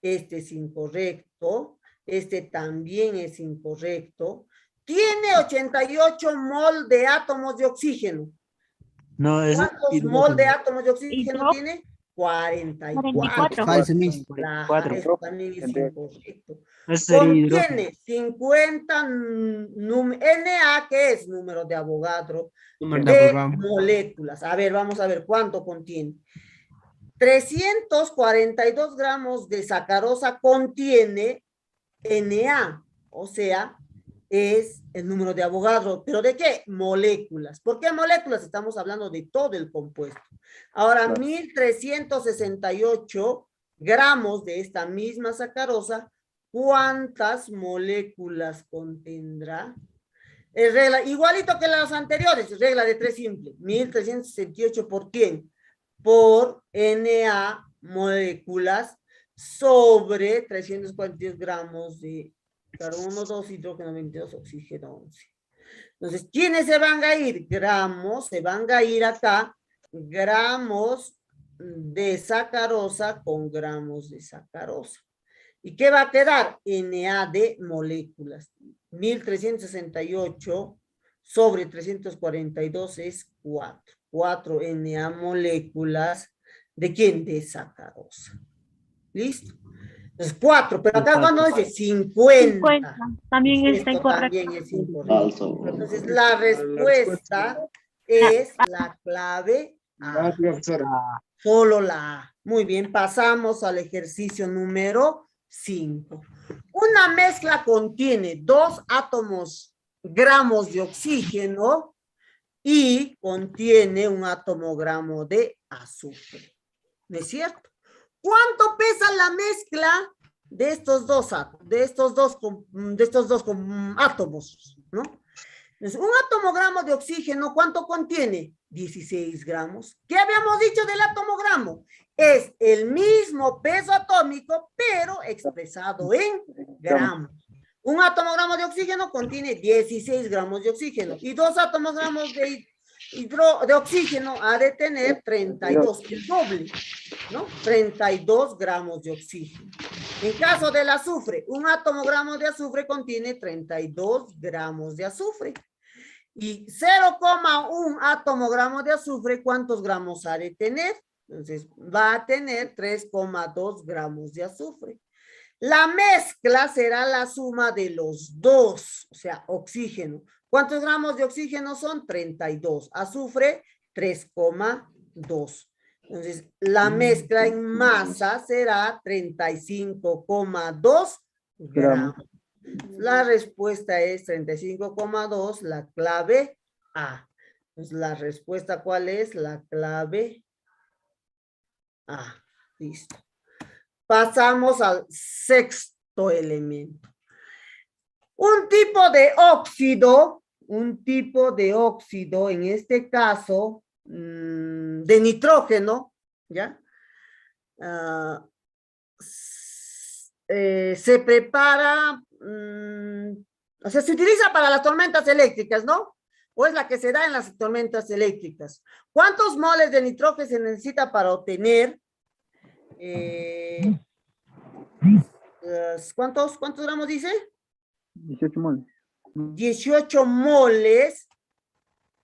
Este es incorrecto. Este también es incorrecto. Tiene 88 mol de átomos de oxígeno. No, es ¿Cuántos mol de átomos de oxígeno tiene? 44. Falso, Miss. Eso también es incorrecto. Ese era hidrógeno. Contiene 50 Na, que es número de Avogadro, de moléculas. A ver, vamos a ver cuánto contiene. 342 gramos de sacarosa contiene Na, o sea, es el número de Avogadro. ¿Pero de qué? Moléculas. ¿Por qué moléculas? Estamos hablando de todo el compuesto. Ahora, 1368 gramos de esta misma sacarosa, ¿cuántas moléculas contendrá? Es regla, igualito que las anteriores, regla de 3 simple. 1368 ¿por quién? Por Na moléculas sobre 342 gramos de carbono 2, hidrógeno 22, oxígeno 11. Entonces, ¿quiénes se van a ir? Gramos, se van a ir acá, gramos de sacarosa con gramos de sacarosa. ¿Y qué va a quedar? Na de moléculas. 1368 sobre 342 es 4. 4 Na moléculas. ¿De quién? De sacarosa. ¿Listo? Es 4, pero acá cuando dice 50. 50. También está Esto incorrecto. también es incorrecto. Falso. Entonces, la respuesta es la clave A. Solo la A. Muy bien, pasamos al ejercicio número 5. Una mezcla contiene 2 átomos gramos de oxígeno y contiene un átomo gramo de azufre. ¿No es cierto? ¿Cuánto pesa la mezcla de estos dos átomos, ¿no? Entonces, un átomo gramo de oxígeno, ¿cuánto contiene? 16 gramos. ¿Qué habíamos dicho del átomo gramo? Es el mismo peso atómico, pero expresado en gramos. Un átomo gramo de oxígeno contiene 16 gramos de oxígeno y 2 átomos gramos de oxígeno ha de tener 32, el doble, ¿no? 32 gramos de oxígeno. En caso del azufre, un átomo gramo de azufre contiene 32 gramos de azufre. Y 0,1 átomo gramo de azufre, ¿cuántos gramos ha de tener? Entonces, va a tener 3,2 gramos de azufre. La mezcla será la suma de los dos, o sea, oxígeno. ¿Cuántos gramos de oxígeno son? 32. Azufre, 3,2. Entonces, la mezcla en masa será 35,2 gramos. La respuesta es 35,2, la clave A. Entonces, la respuesta, ¿cuál es? La clave A. Listo. Pasamos al sexto elemento. Un tipo de óxido, en este caso, de nitrógeno, ¿ya? Se prepara, o sea, se utiliza para las tormentas eléctricas, ¿no? O es la que se da en las tormentas eléctricas. ¿Cuántos moles de nitrógeno se necesita para obtener? ¿Cuántos gramos dice? 18 moles. 18 moles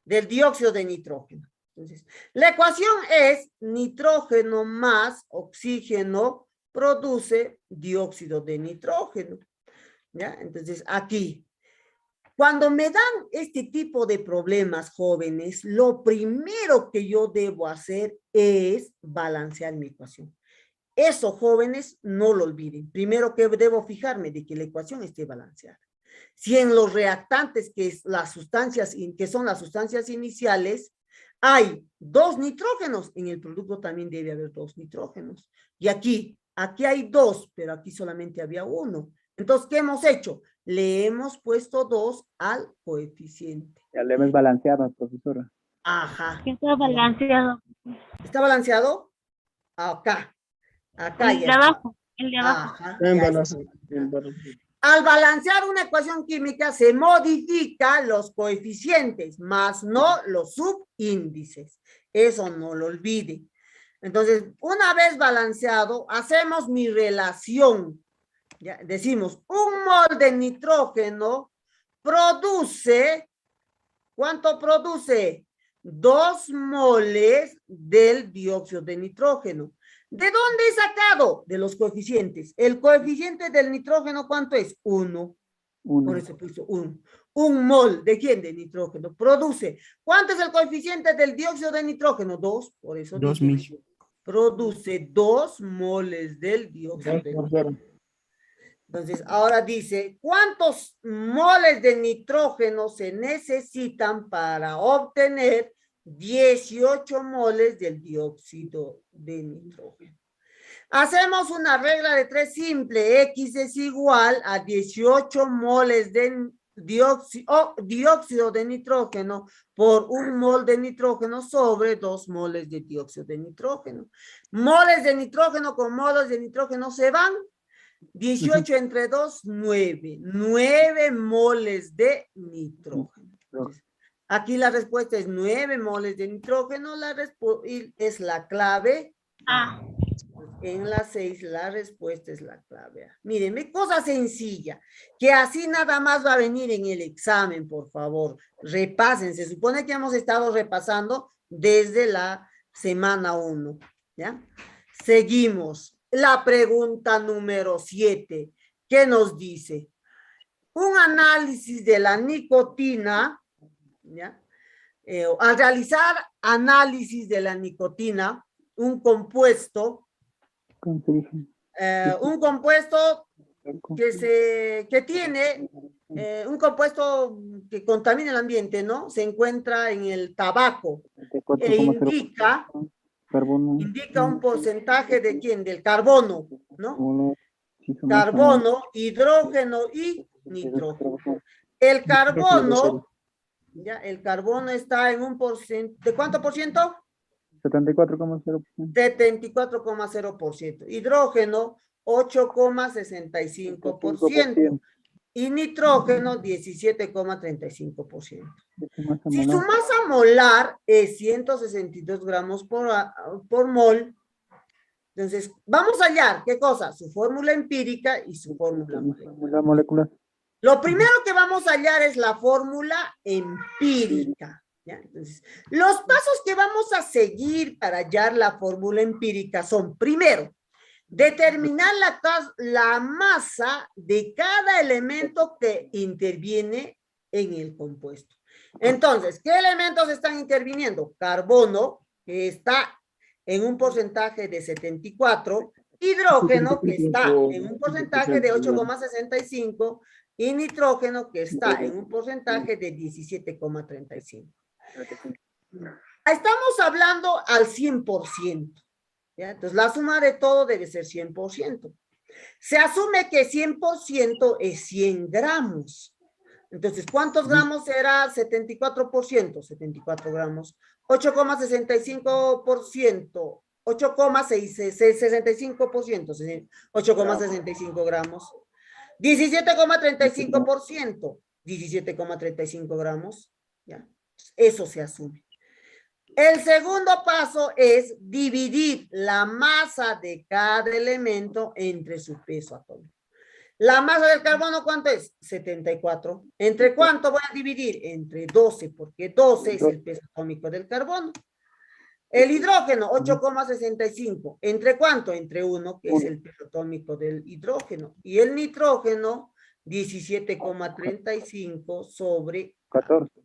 del dióxido de nitrógeno. Entonces, la ecuación es nitrógeno más oxígeno produce dióxido de nitrógeno. ¿Ya? Entonces, aquí, cuando me dan este tipo de problemas, jóvenes, lo primero que yo debo hacer es balancear mi ecuación. Eso, jóvenes, no lo olviden. Primero que debo fijarme de que la ecuación esté balanceada. Si en los reactantes, que son las sustancias iniciales, hay 2 nitrógenos, en el producto también debe haber 2 nitrógenos. Y aquí hay 2, pero aquí solamente había 1. Entonces, ¿qué hemos hecho? Le hemos puesto 2 al coeficiente. Ya le hemos balanceado, profesora. Ajá. Está balanceado. ¿Está balanceado? Acá. Acá El de ya abajo. El de abajo. Ajá, ya está. Al balancear una ecuación química se modifican los coeficientes, más no los subíndices. Eso no lo olvide. Entonces, una vez balanceado, hacemos mi relación. Ya, decimos, un mol de nitrógeno produce, ¿cuánto produce? 2 moles del dióxido de nitrógeno. ¿De dónde he sacado? De los coeficientes. El coeficiente del nitrógeno, ¿cuánto es? 1. Por eso puso 1. Un mol, ¿de quién? De nitrógeno. Produce. ¿Cuánto es el coeficiente del dióxido de nitrógeno? 2. Por eso 2000. produce 2 moles del dióxido de nitrógeno. Entonces, ahora dice, ¿cuántos moles de nitrógeno se necesitan para obtener 18 moles del dióxido de nitrógeno? Hacemos una regla de 3 simple. X es igual a 18 moles de dióxido de nitrógeno por 1 mol de nitrógeno sobre 2 moles de dióxido de nitrógeno. Moles de nitrógeno con moles de nitrógeno se van. 18 entre 2, 9. 9 moles de nitrógeno. Entonces, aquí la respuesta es 9 moles de nitrógeno. Es la clave A. En la 6 la respuesta es la clave A. Mírenme, cosa sencilla, que así nada más va a venir en el examen, por favor. Repasen, se supone que hemos estado repasando desde la semana 1, ¿ya? Seguimos. la pregunta número 7, ¿qué nos dice? Un análisis de la nicotina, ¿ya? Al realizar análisis de la nicotina, un compuesto Cancerígeno. Que tiene un compuesto que contamina el ambiente, ¿no? Se encuentra en el tabaco e indica un porcentaje de ¿quién? Del carbono, ¿no? Carbono, hidrógeno y nitrógeno. El carbono, ya, el carbono está en un porcentaje, ¿de cuánto por ciento? 74,0%. 74,0%. Hidrógeno, 8,65%. Y nitrógeno, 17,35%. Si su masa molar es 162 gramos por mol, entonces vamos a hallar, ¿qué cosa? Su fórmula empírica y su fórmula Molecular. Lo primero que vamos a hallar es la fórmula empírica. ¿Ya? Entonces, los pasos que vamos a seguir para hallar la fórmula empírica son, primero, determinar la masa de cada elemento que interviene en el compuesto. Entonces, ¿qué elementos están interviniendo? Carbono, que está en un porcentaje de 74, hidrógeno, que está en un porcentaje de 8,65, y nitrógeno, que está en un porcentaje de 17,35. Estamos hablando al 100%. ¿Ya? Entonces, la suma de todo debe ser 100%. Se asume que 100% es 100 gramos. Entonces, ¿cuántos gramos será 74%? 74 gramos. 8,65%. 8,65%. 8,65 gramos. 17,35%. 17,35 gramos. ¿Ya? Eso se asume. El segundo paso es dividir la masa de cada elemento entre su peso atómico. La masa del carbono, ¿cuánto es? 74. ¿Entre cuánto voy a dividir? Entre 12, porque 12 es el peso atómico del carbono. El hidrógeno, 8,65. ¿Entre cuánto? Entre 1, que es el peso atómico del hidrógeno. Y el nitrógeno, 17,35 sobre 14.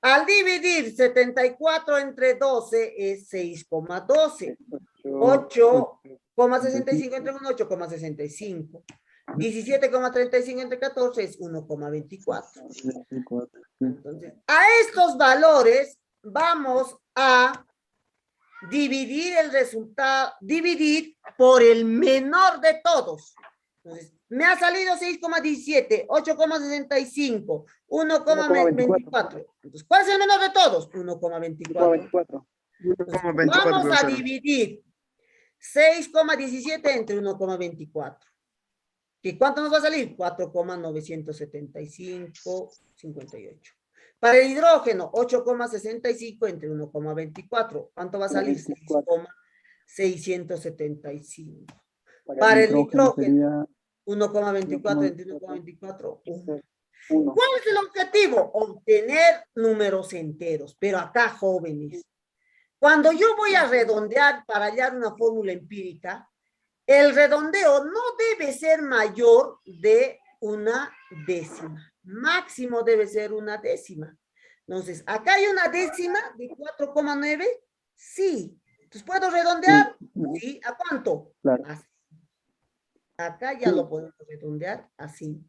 Al dividir 74 entre 12 es 6,12. 8,65 entre 1, 8,65. 17,35 entre 14 es 1,24. Entonces, a estos valores vamos a dividir el resultado, dividir por el menor de todos. Entonces, me ha salido 6,17, 8,65, 1,24. Entonces, ¿cuál es el menor de todos? 1,24. Vamos a dividir 6,17 entre 1,24. ¿Y cuánto nos va a salir? 4,975,58. Para el hidrógeno, 8,65 entre 1,24. ¿Cuánto va a salir? 6,675. Para el nitrógeno, 1,24 entre 1,24, 1. ¿Cuál es el objetivo? Obtener números enteros. Pero acá, jóvenes, cuando yo voy a redondear para hallar una fórmula empírica, el redondeo no debe ser mayor de una décima. Máximo debe ser una décima. Entonces, ¿acá hay una décima de 4,9? Sí. Entonces, ¿puedo redondear? Sí. ¿A cuánto? Claro. A 5. Acá ya lo podemos redondear a 5.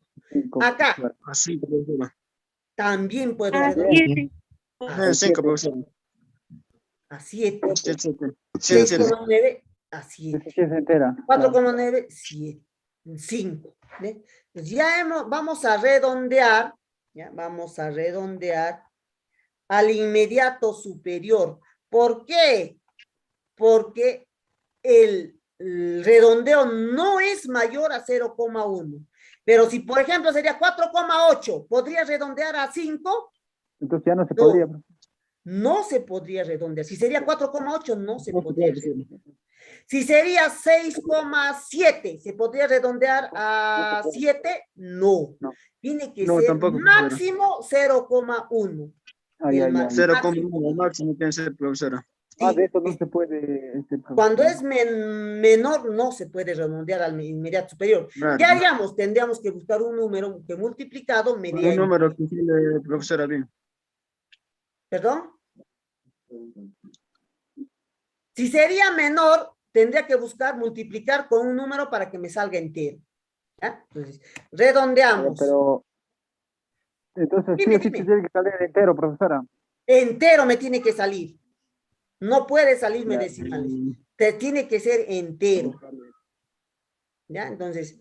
Acá. A 5, profesora. También puedo A redondear 7. A 5, profesora. a 7. 7. 6,9 a 7. Sí, es entera. 4,9, 7. 5. ¿Ve? Pues ya vamos a redondear, ¿ya? Vamos a redondear al inmediato superior. ¿Por qué? Porque el redondeo no es mayor a 0,1. Pero si, por ejemplo, sería 4,8, ¿podría redondear a 5? Entonces ya no se podría. No se podría redondear. Si sería 4,8, no se podría redondear. Si sería 6,7, ¿se podría redondear a 7? No. Tiene que ser tampoco, máximo 0,1. Ay, ay, ay. 0,1 máximo tiene que ser, profesora. Sí, de eso no se puede. cuando es menor, no se puede redondear al inmediato superior. Claro. ¿Qué haríamos? Tendríamos que buscar un número que multiplicado me dé Un número que tiene profesora bien. ¿Perdón? Si sería menor, tendría que buscar multiplicar con un número para que me salga entero. ¿Ya? Entonces, redondeamos. Pero, entonces, Dime, sí o sí dime. tiene que salir entero, profesora. Entero me tiene que salir. No puede salirme Ya. decimales. Te tiene que ser entero. ¿Ya? Entonces,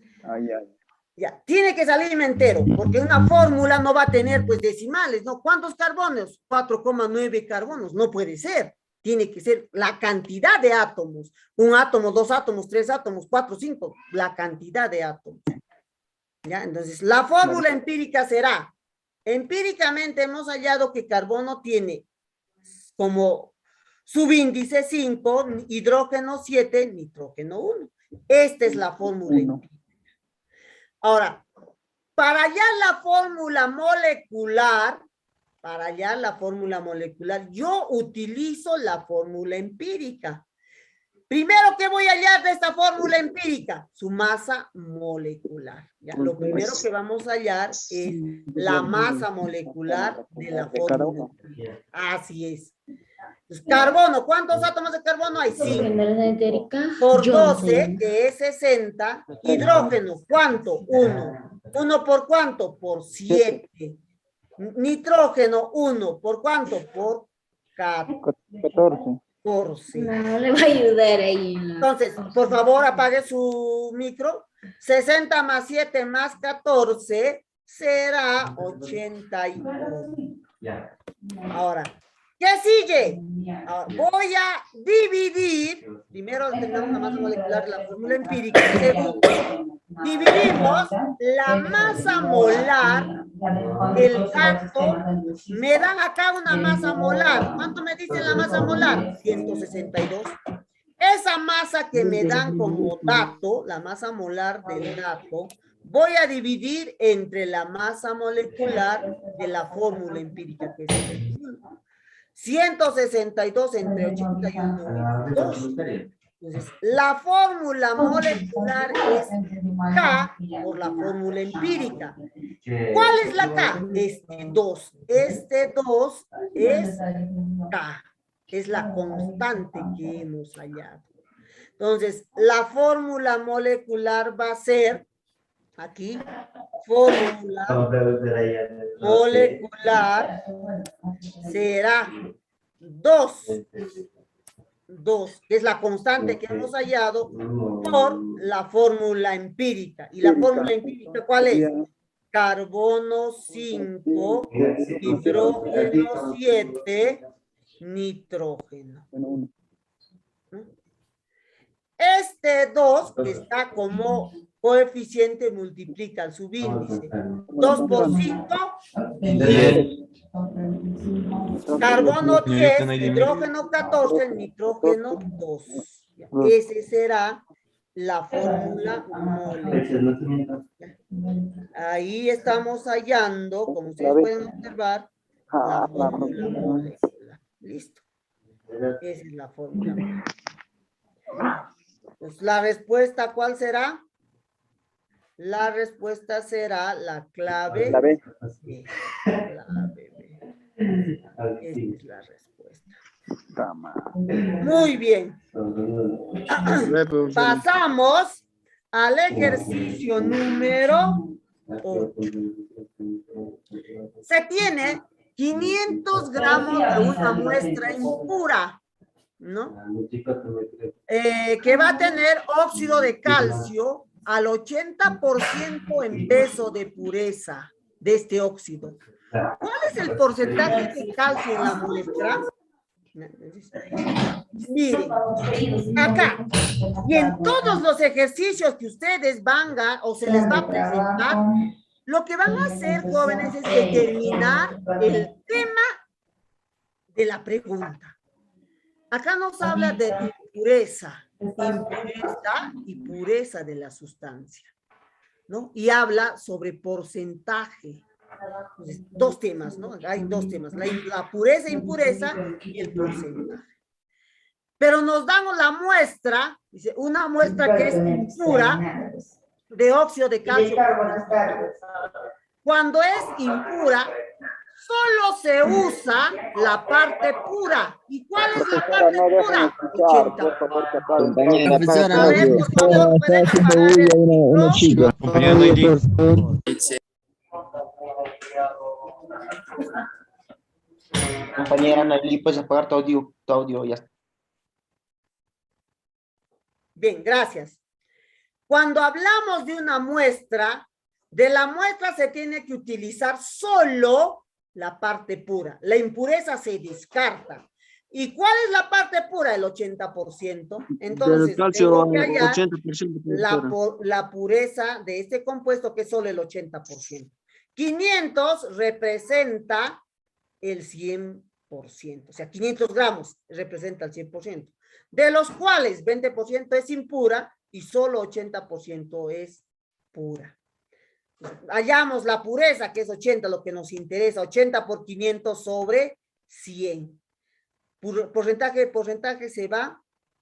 ya, tiene que salirme entero, porque una fórmula no va a tener, pues, decimales, ¿no? ¿Cuántos carbonos? 4,9 carbonos. No puede ser. Tiene que ser la cantidad de átomos. Un átomo, 2 átomos, 3 átomos, 4, 5. La cantidad de átomos. ¿Ya? Entonces, la fórmula empírica será, empíricamente hemos hallado que carbono tiene como subíndice 5, hidrógeno 7, nitrógeno 1. Esta es la fórmula empírica. Ahora, para hallar la fórmula molecular, yo utilizo la fórmula empírica. Primero, ¿qué voy a hallar de esta fórmula empírica? Su masa molecular. ¿Ya? Lo primero que vamos a hallar es la masa molecular de la fórmula empírica. Así es. Entonces, carbono, ¿cuántos átomos de carbono hay? 5. Por 12, que es 60. Hidrógeno, ¿cuánto? 1. ¿1 por cuánto? Por 7. Nitrógeno, 1. ¿Por cuánto? Por 14. No le va a ayudar ahí. Entonces, por favor, apague su micro. 60 más 7 más 14 será 82. Ahora, ¿qué sigue? Ahora, voy a dividir. Primero tenemos la masa molecular de la fórmula empírica. Segundo, dividimos la masa molar. El dato, me dan acá una masa molar. ¿Cuánto me dice la masa molar? 162. Esa masa que me dan como dato, la masa molar del dato, voy a dividir entre la masa molecular de la fórmula empírica, que es 162 entre 81, 2. Entonces, la fórmula molecular es K por la fórmula empírica. ¿Cuál es la K? Este 2. Este 2 es K. Es la constante que hemos hallado. Entonces, la fórmula molecular va a ser, aquí, fórmula molecular será 2, que es la constante que hemos hallado, por la fórmula empírica. ¿Y la fórmula empírica cuál es? Carbono 5, hidrógeno 7, nitrógeno. Este 2, que está como coeficiente, multiplica el subíndice. 2 por 5, 10. Carbono 10, hidrógeno 14, nitrógeno 2. Ese será la fórmula molecular. Ahí estamos hallando, como ustedes pueden observar, la fórmula molecular. Listo. Esa es la fórmula molecular. Pues la respuesta, ¿cuál será? La respuesta será la clave. La B. B. Clave B. Esa es la respuesta. Muy bien. Pasamos al ejercicio número 8. Se tiene 500 gramos de una muestra impura, ¿no? Que va a tener óxido de calcio al 80% en peso de pureza de este óxido. ¿Cuál es el porcentaje de calcio en la muestra? Miren, acá, y en todos los ejercicios que ustedes van o se les va a presentar, lo que van a hacer, jóvenes, es determinar el tema de la pregunta. Acá nos habla de impureza y pureza de la sustancia, ¿no? Y habla sobre porcentaje. Entonces, dos temas, ¿no? Hay dos temas, la pureza e impureza y el porcentaje. pero nos dan la muestra, dice, una muestra que es impura de óxido de calcio. Cuando es impura, solo se usa la parte pura. ¿Y cuál es la parte pura? 80. Compañera, Profesora, A ver, por favor, pueden apagar el una micro. chica. Compañera, no hay link. Por favor. Compañera, no hay link, puedes apagar tu audio, ya está. Bien, gracias. Cuando hablamos de una muestra, de la muestra se tiene que utilizar solo la parte pura. La impureza se descarta. ¿Y cuál es la parte pura? El 80%. Entonces, Del calcio, tengo que hallar 80%. la pureza de este compuesto, que es solo el 80%. 500 representa el 100%. O sea, 500 gramos representa el 100%. De los cuales 20% es impura y solo 80% es pura. Hallamos la pureza, que es 80, lo que nos interesa. 80 por 500 sobre 100. Porcentaje se va.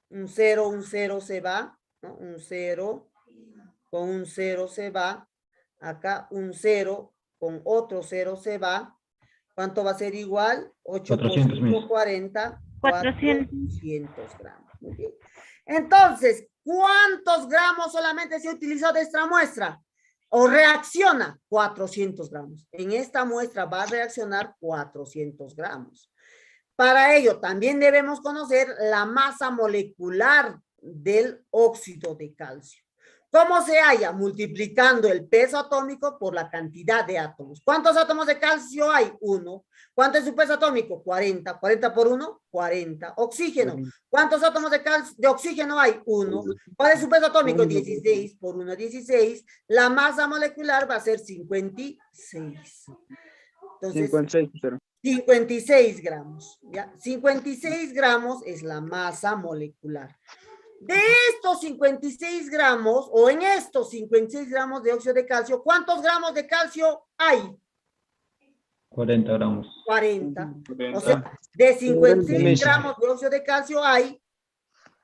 Un 0 se va, ¿no? Un 0 con un 0 se va. Acá un 0 con otro 0 se va. ¿Cuánto va a ser igual? 8 por 5, 40. 400 gramos. Muy bien. Entonces, ¿cuántos gramos solamente se utilizó de esta muestra? O reacciona 400 gramos. En esta muestra va a reaccionar 400 gramos. Para ello, también debemos conocer la masa molecular del óxido de calcio. ¿Cómo se halla? Multiplicando el peso atómico por la cantidad de átomos. ¿Cuántos átomos de calcio hay? 1. ¿Cuánto es su peso atómico? 40. 40 por 1, 40. Oxígeno. ¿Cuántos átomos de oxígeno hay? 1. ¿Cuál es su peso atómico? 16 por 1, 16. La masa molecular va a ser 56. Entonces, 56 gramos. ¿Ya? 56 gramos es la masa molecular. De estos 56 gramos, o en estos 56 gramos de óxido de calcio, ¿cuántos gramos de calcio hay? 40 gramos. 40. O sea, de 56 gramos de óxido de calcio hay,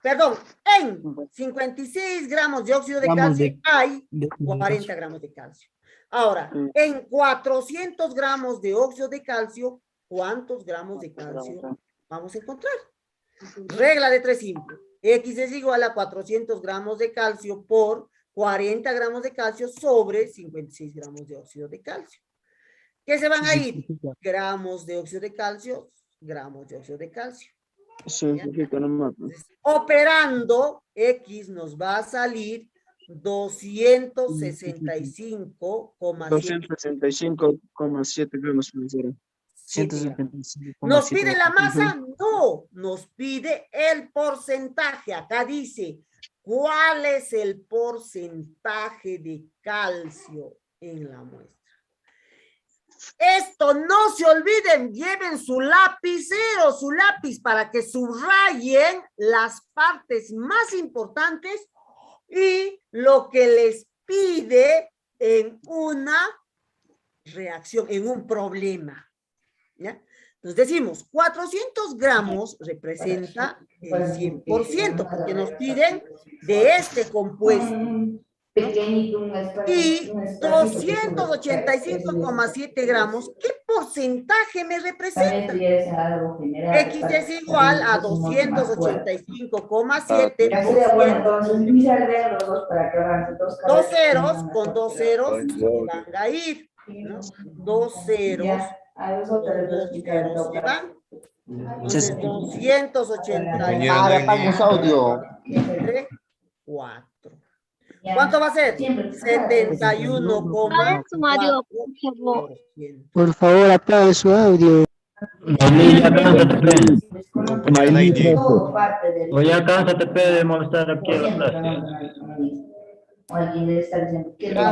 perdón, en 56 gramos de óxido de calcio hay 40 gramos de calcio. Ahora, en 400 gramos de óxido de calcio, ¿cuántos gramos de calcio vamos a encontrar? Regla de 3 simple. X es igual a 400 gramos de calcio por 40 gramos de calcio sobre 56 gramos de óxido de calcio. ¿Qué se van a ir? Gramos de óxido de calcio, gramos de óxido de calcio. Entonces, operando, X nos va a salir 265,7 gramos. ¿Nos pide la masa? No, nos pide el porcentaje. Acá dice, ¿cuál es el porcentaje de calcio en la muestra? Esto no se olviden, lleven su lapicero, su lápiz para que subrayen las partes más importantes y lo que les pide en una reacción, en un problema. ¿Ya? Nos decimos, 400 gramos representa el 100%, porque nos piden de este compuesto, ¿no? Y 285,7 gramos, ¿qué porcentaje me representa? X es igual a 285,7. Dos ceros con dos ceros se van a ir, ¿no? Dos ceros. Se van. Entonces, 284. ¿Cuánto va a ser? 71,4%. Por favor, apague su audio. Oye, cánsate de molestar aquí en la clase. A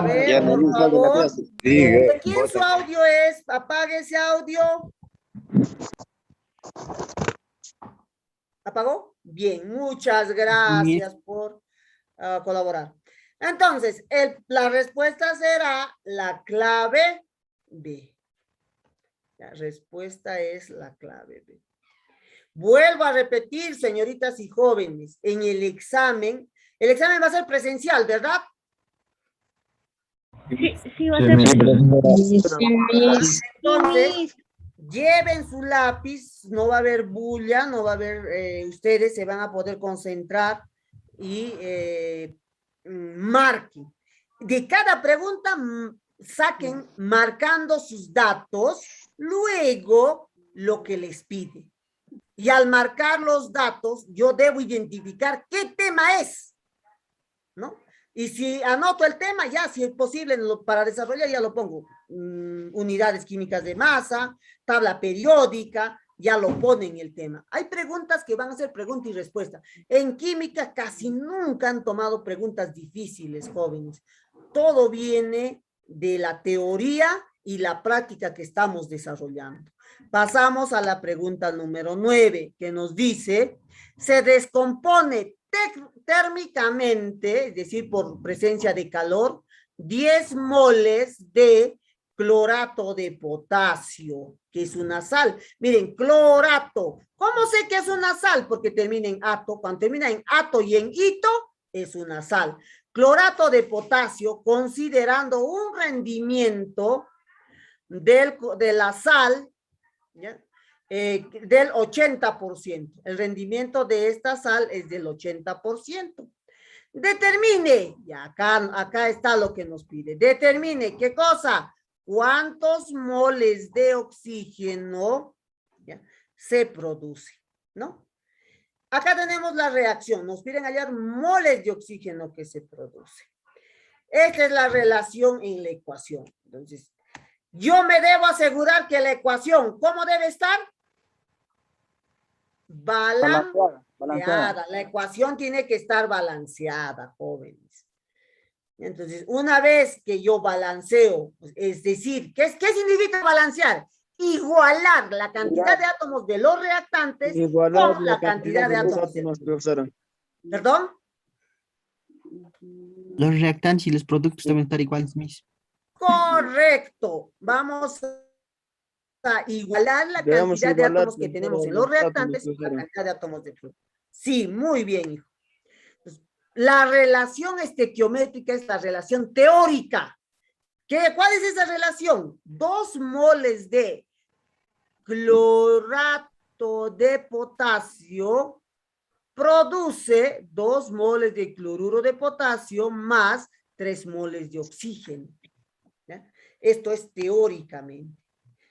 ver, por favor. ¿De quién su audio es? Apague ese audio. ¿Apagó? Bien, muchas gracias por colaborar. Entonces, la respuesta será la clave B. La respuesta es la clave B. Vuelvo a repetir, señoritas y jóvenes, en el examen va a ser presencial, ¿verdad? Sí, va a ser Entonces, lleven su lápiz, no va a haber bulla, no va a haber, ustedes se van a poder concentrar y marquen. De cada pregunta, saquen marcando sus datos, luego lo que les pide. Y al marcar los datos, yo debo identificar qué tema es, ¿no? Y si anoto el tema, ya, si es posible, para desarrollar, ya lo pongo. Unidades químicas de masa, tabla periódica, ya lo ponen el tema. Hay preguntas que van a ser pregunta y respuesta. En química casi nunca han tomado preguntas difíciles, jóvenes. Todo viene de la teoría y la práctica que estamos desarrollando. Pasamos a la pregunta número 9, que nos dice, se descompone térmicamente, es decir, por presencia de calor, 10 moles de clorato de potasio, que es una sal. Miren, clorato. ¿Cómo sé que es una sal? Porque termina en ato. Cuando termina en ato y en ito, es una sal. Clorato de potasio, considerando un rendimiento de la sal, ¿ya? Del 80%. El rendimiento de esta sal es del 80%. Determine, y acá está lo que nos pide. Determine, ¿qué cosa? ¿Cuántos moles de oxígeno, ¿ya?, se produce? ¿No? Acá tenemos la reacción. Nos piden hallar moles de oxígeno que se produce. Esta es la relación en la ecuación. Entonces, yo me debo asegurar que la ecuación, ¿cómo debe estar? Balanceada. La ecuación tiene que estar balanceada, jóvenes. Entonces, una vez que yo balanceo, es decir, ¿qué significa balancear? Igualar la cantidad de átomos de los reactantes con la cantidad de átomos de los... profesora. ¿Perdón? Los reactantes y los productos deben estar iguales, Miss. Correcto. Vamos a igualar la cantidad de átomos que tenemos en los reactantes y la cantidad de átomos de flujo. Sí, muy bien, hijo. Entonces, la relación estequiométrica es la relación teórica. ¿Cuál es esa relación? 2 moles de clorato de potasio produce 2 moles de cloruro de potasio más 3 moles de oxígeno. ¿Ya? Esto es teóricamente.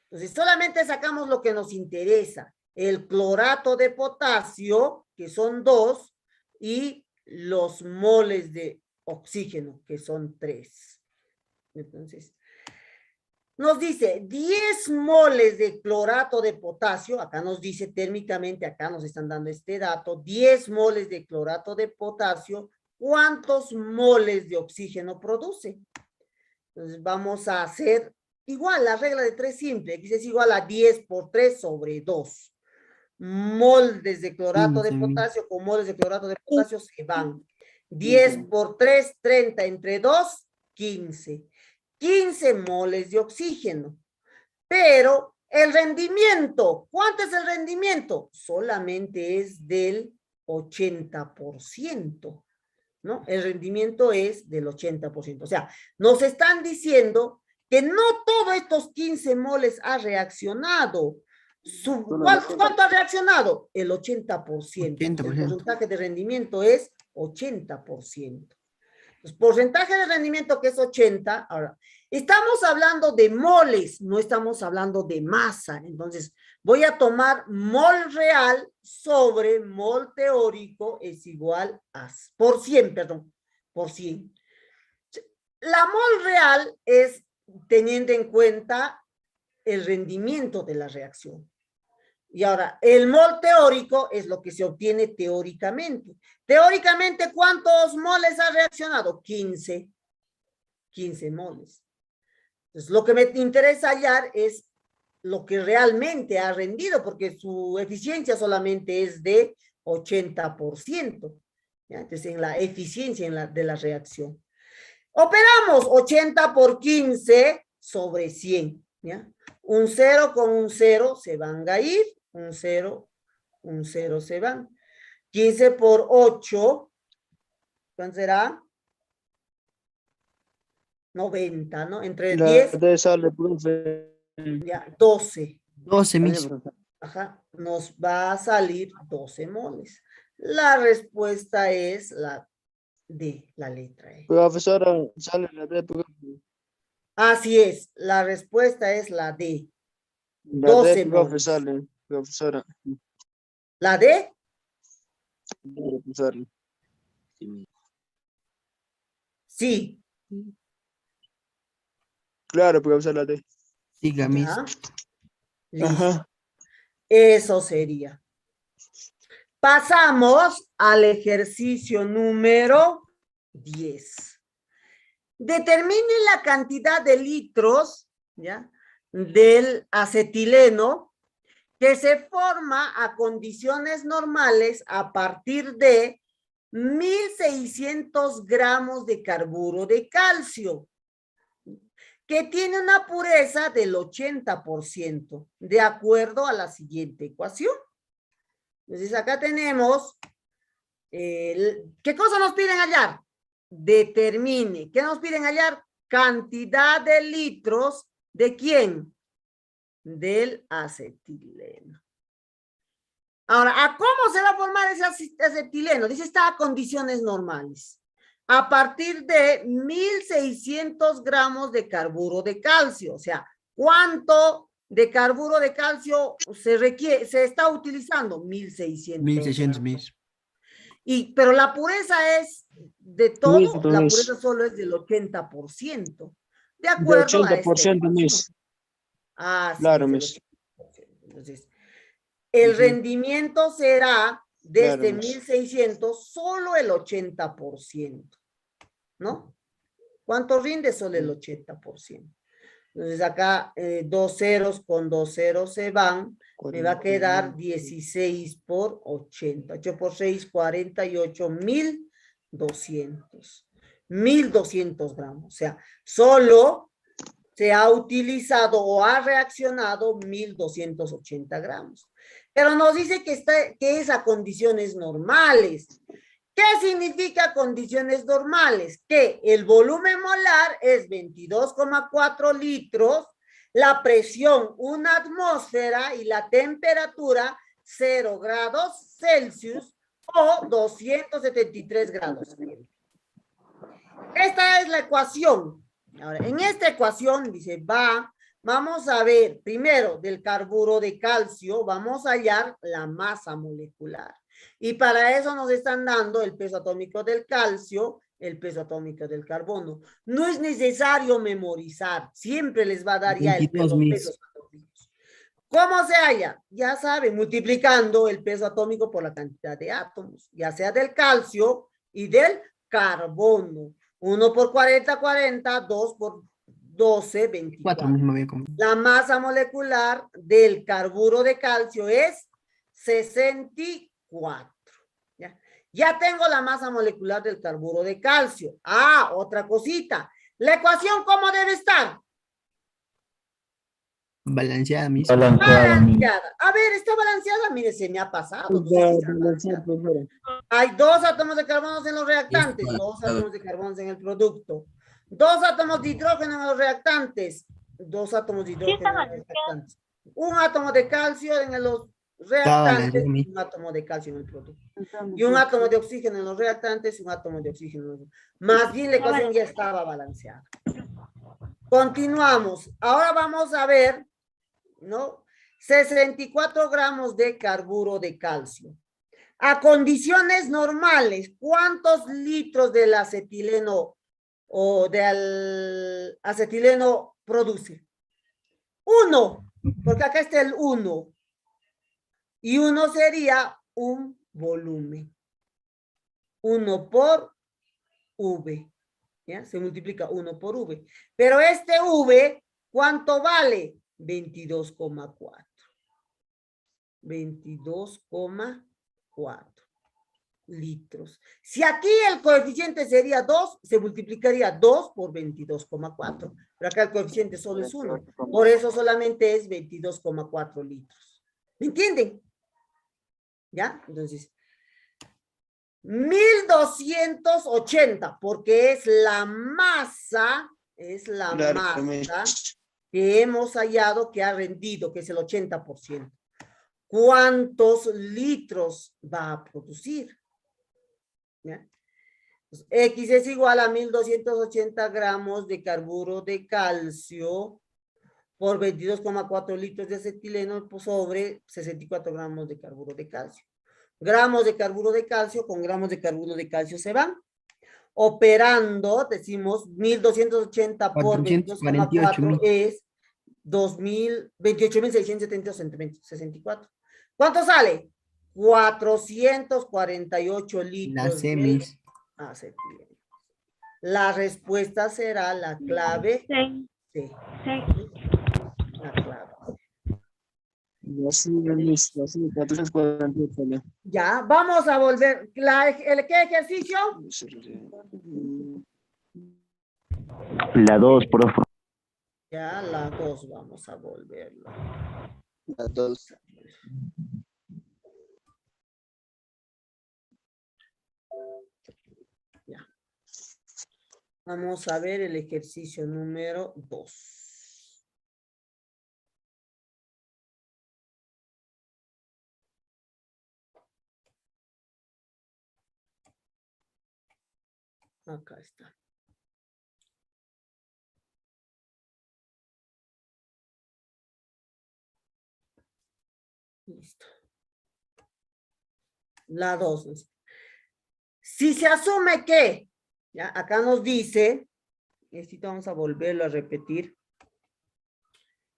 Entonces, solamente sacamos lo que nos interesa. El clorato de potasio, que son 2, y los moles de oxígeno, que son 3. Entonces, nos dice 10 moles de clorato de potasio, acá nos dice térmicamente, acá nos están dando este dato, 10 moles de clorato de potasio, ¿cuántos moles de oxígeno produce? Entonces vamos a hacer igual la regla de 3 simple, X es igual a 10 por 3 sobre 2. Moles de clorato de potasio con moles de clorato de potasio se van. 10 por 3, 30 entre 2, 15. 15 moles de oxígeno. Pero el rendimiento, ¿cuánto es el rendimiento? Solamente es del 80%, ¿no? El rendimiento es del 80%. O sea, nos están diciendo que no todos estos 15 moles ha reaccionado. ¿Cuánto ha reaccionado? El 80%. El porcentaje de rendimiento es 80%. El porcentaje de rendimiento que es 80, ahora, estamos hablando de moles, no estamos hablando de masa. Entonces, voy a tomar mol real sobre mol teórico es igual a, por 100, perdón, por 100. La mol real es teniendo en cuenta el rendimiento de la reacción. Y ahora, el mol teórico es lo que se obtiene teóricamente. Teóricamente, ¿cuántos moles ha reaccionado? 15. 15 moles. Entonces, lo que me interesa hallar es lo que realmente ha rendido, porque su eficiencia solamente es de 80%. ¿Ya? Entonces, en la eficiencia de la reacción. Operamos 80 por 15 sobre 100. ¿Ya? Un 0 con un 0 se van a ir. Un 0, Un 0 se van. 15 por 8, ¿cuánto será? 90, ¿no? Entre La 10, D sale, profe. ya, 12. 12, Está bien, mis. profesora. Ajá, nos va a salir 12 moles. La respuesta es la D, la letra E. Profesora, sale la D, profe. Así es, la respuesta es la D. La 12 D, profe, moles. sale, profesora. ¿La D? Profesora. Sí. Claro, profesora, la D. Siga, mis. Ya. Listo. Ajá. Eso sería. Pasamos al ejercicio número 10. Determine la cantidad de litros, ¿ya?, del acetileno que se forma a condiciones normales a partir de 1.600 gramos de carburo de calcio, que tiene una pureza del 80%, de acuerdo a la siguiente ecuación. Entonces acá tenemos, ¿qué cosa nos piden hallar? Determine. ¿Qué nos piden hallar? Cantidad de litros, ¿de quién? Del acetileno. Ahora, ¿a cómo se va a formar ese acetileno? Dice, está a condiciones normales. A partir de 1.600 gramos de carburo de calcio. O sea, ¿cuánto de carburo de calcio se requiere, se está utilizando? 1.600. 1600, mis. Pero la pureza es de todo, Listo, la mis. pureza solo es del 80%. De De acuerdo a esta 80%, ecuación. mis. Así Claro, es, del mis. 80%. Entonces, el Ujú. rendimiento será desde Claro, mis. 1.600 solo el 80%, ¿no? ¿Cuánto rinde? Solo el 80%. Entonces acá 2 ceros con 2 ceros se van, me va a quedar 16 por 80. 8 por 6, 48, 1.200. 1.200 gramos. O sea, solo se ha utilizado o ha reaccionado 1.280 gramos. Pero nos dice que es a condiciones normales. ¿Qué significa condiciones normales? Que el volumen molar es 22,4 litros, la presión 1 atmósfera y la temperatura 0 grados Celsius o 273 grados. Esta es la ecuación. Ahora, en esta ecuación dice, vamos a ver, primero, del carburo de calcio, vamos a hallar la masa molecular. Y para eso nos están dando el peso atómico del calcio, el peso atómico del carbono. No es necesario memorizar, siempre les va a dar ya el 22, peso, mis. pesos atómicos. ¿Cómo se halla? Ya saben, multiplicando el peso atómico por la cantidad de átomos, ya sea del calcio y del carbono. 1 por 40, 40, 2 por 12, 24. 4 mismo había comido. La masa molecular del carburo de calcio es 64. Ya tengo la masa molecular del carburo de calcio. Ah, otra cosita. ¿La ecuación cómo debe estar? Balanceada, mis. Balanceada, mis. Balanceada. A ver, ¿está balanceada? Mire, se me ha pasado. No sé si está balanceada. Hay 2 átomos de carbono en los reactantes, 2 átomos de carbono en el producto, 2 átomos de hidrógeno en los reactantes, 2 átomos de hidrógeno en los reactantes, 1 átomo de calcio en los reactantes, balanceado, 1 átomo de calcio en el producto, y 1 átomo de oxígeno en los reactantes, 1 átomo de oxígeno en los... Más bien la ecuación ya estaba balanceada. Continuamos. Ahora vamos a ver, ¿no? 64 gramos de carburo de calcio. A condiciones normales, ¿cuántos litros del acetileno o del acetileno produce? 1, porque acá está el 1. Y 1 sería un volumen. 1 por V. ¿Ya? Se multiplica 1 por V. Pero este V, ¿cuánto vale? 22,4. 22,4 litros. Si aquí el coeficiente sería 2, se multiplicaría 2 por 22,4. Pero acá el coeficiente solo es 1. Por eso solamente es 22,4 litros. ¿Me entienden? ¿Ya? Entonces, 1280, porque es la masa, Claro, masa que hemos hallado que ha rendido, que es el 80%. ¿Cuántos litros va a producir? ¿Ya? Pues, X es igual a 1280 gramos de carburo de calcio por 22,4 litros de acetileno sobre 64 gramos de carburo de calcio. Gramos de carburo de calcio con gramos de carburo de calcio se van. Operando, decimos 1280 por 22,4 es 28.664. ¿Cuánto sale? 448 litros de acetileno. La respuesta será la clave Sí. C. Sí. La clave. Así es, Miss, así, 448, ¿no? Ya, vamos a volver. ¿Qué ejercicio? La 2, profe. Ya, la 2 vamos a volverlo. Las dos. Ya. Vamos a ver el ejercicio número 2. Acá está. Listo. La 2. Si se asume que, ya, acá nos dice, esto vamos a volverlo a repetir.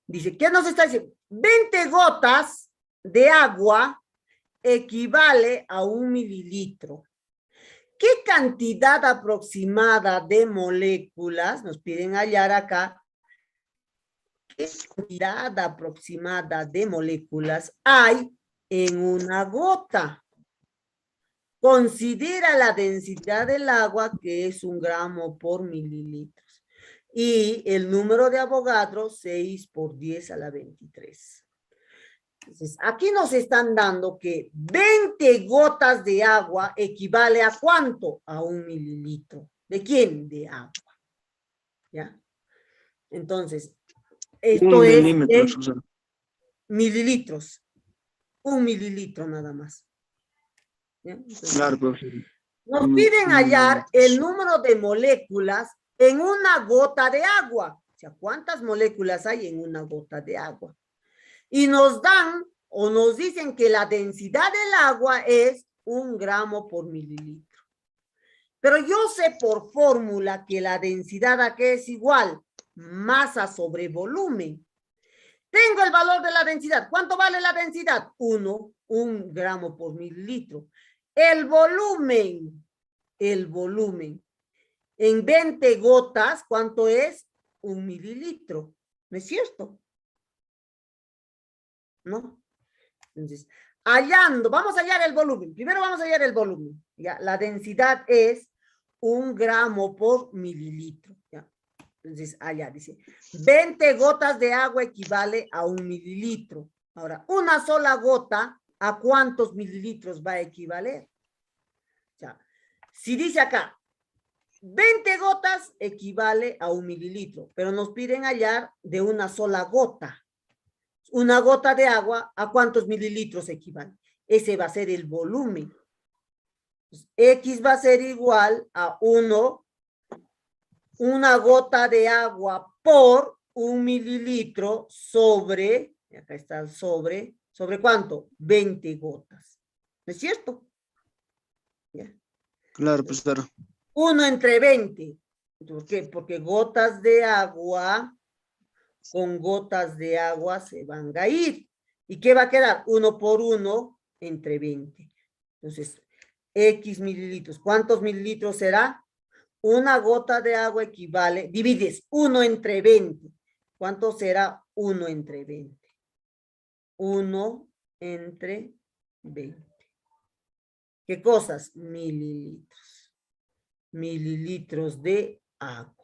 Dice, ¿qué nos está diciendo? 20 gotas de agua equivale a 1 mililitro. ¿Qué cantidad aproximada de moléculas, nos piden hallar acá, qué cantidad aproximada de moléculas hay en una gota? Considera la densidad del agua, que es 1 gramo por mililitros. Y el número de Avogadro, 6 por 10 a la 23. Entonces, aquí nos están dando que 20 gotas de agua equivale a ¿cuánto? A 1 mililitro. ¿De quién? De agua. ¿Ya? Entonces, esto 1 es milímetro, en Susana. mililitros. 1 mililitro nada más. ¿Ya? Entonces, Claro, profe. nos piden hallar el número de moléculas en una gota de agua. O sea, ¿cuántas moléculas hay en una gota de agua? Y nos dan o nos dicen que la densidad del agua es 1 gramo por mililitro. Pero yo sé por fórmula que la densidad aquí es igual, masa sobre volumen. Tengo el valor de la densidad. ¿Cuánto vale la densidad? 1 gramo por mililitro. El volumen en 20 gotas, ¿cuánto es? 1 mililitro. ¿No es cierto? ¿No? Entonces, vamos a hallar el volumen. Primero vamos a hallar el volumen. ¿Ya? La densidad es 1 gramo por mililitro. ¿Ya? Entonces, allá dice, 20 gotas de agua equivale a 1 mililitro. Ahora, una sola gota, ¿a cuántos mililitros va a equivaler? Ya. Si dice acá, 20 gotas equivale a 1 mililitro, pero nos piden hallar de una sola gota. Una gota de agua, ¿a cuántos mililitros equivale? Ese va a ser el volumen. X va a ser igual a 1, una gota de agua por 1 mililitro sobre, acá está el ¿sobre cuánto? 20 gotas. ¿No es cierto? ¿Ya? Claro, profesor. 1 entre 20. ¿Por qué? Porque gotas de agua con gotas de agua se van a ir. ¿Y qué va a quedar? 1 por 1 entre 20. Entonces, X mililitros. ¿Cuántos mililitros será? Una gota de agua equivale, divides 1 entre 20. ¿Cuánto será 1 entre 20? 1 entre 20. ¿Qué cosas? Mililitros. Mililitros de agua.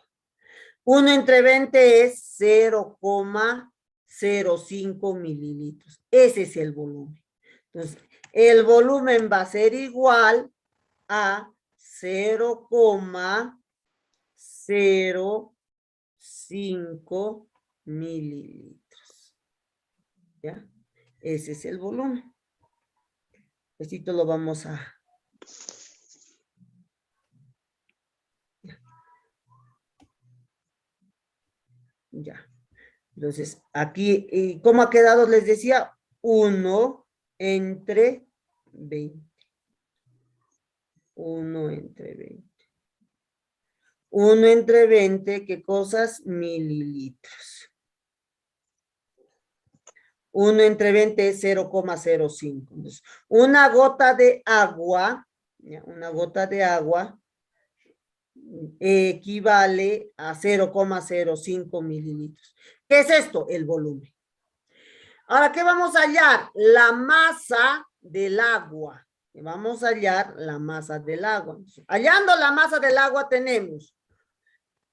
1 entre 20 es 0,05 mililitros. Ese es el volumen. Entonces, el volumen va a ser igual a 0,05 mililitros. ¿Ya? Ese es el volumen. Esto lo vamos a... Ya. Entonces, aquí, ¿cómo ha quedado? Les decía, 1 entre 20. 1 entre 20. 1 entre 20, ¿qué cosas? Mililitros. 1 entre 20 es 0,05. Entonces, una gota de agua, ¿ya? Una gota de agua equivale a 0,05 mililitros. ¿Qué es esto? El volumen. Ahora, ¿qué vamos a hallar? La masa del agua. Vamos a hallar la masa del agua. Hallando la masa del agua tenemos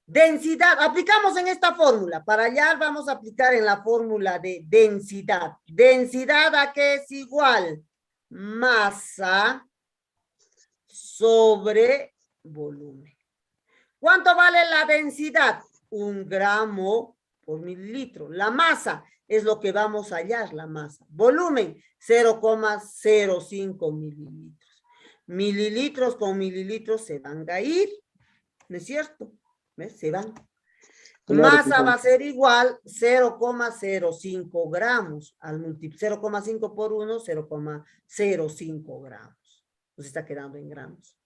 densidad. Aplicamos en esta fórmula. Para hallar vamos a aplicar en la fórmula de densidad. ¿Densidad a qué es igual? Masa sobre volumen. ¿Cuánto vale la densidad? 1 gramo por mililitro. La masa es lo que vamos a hallar, la masa. Volumen, 0,05 mililitros. Mililitros con mililitros se van a ir, ¿no es cierto? ¿Ves? Se van. Claro, Masa profesor. va a ser igual 0,05 gramos. Al multiplicar 0,5 por 1, 0,05 gramos. Entonces está quedando en gramos.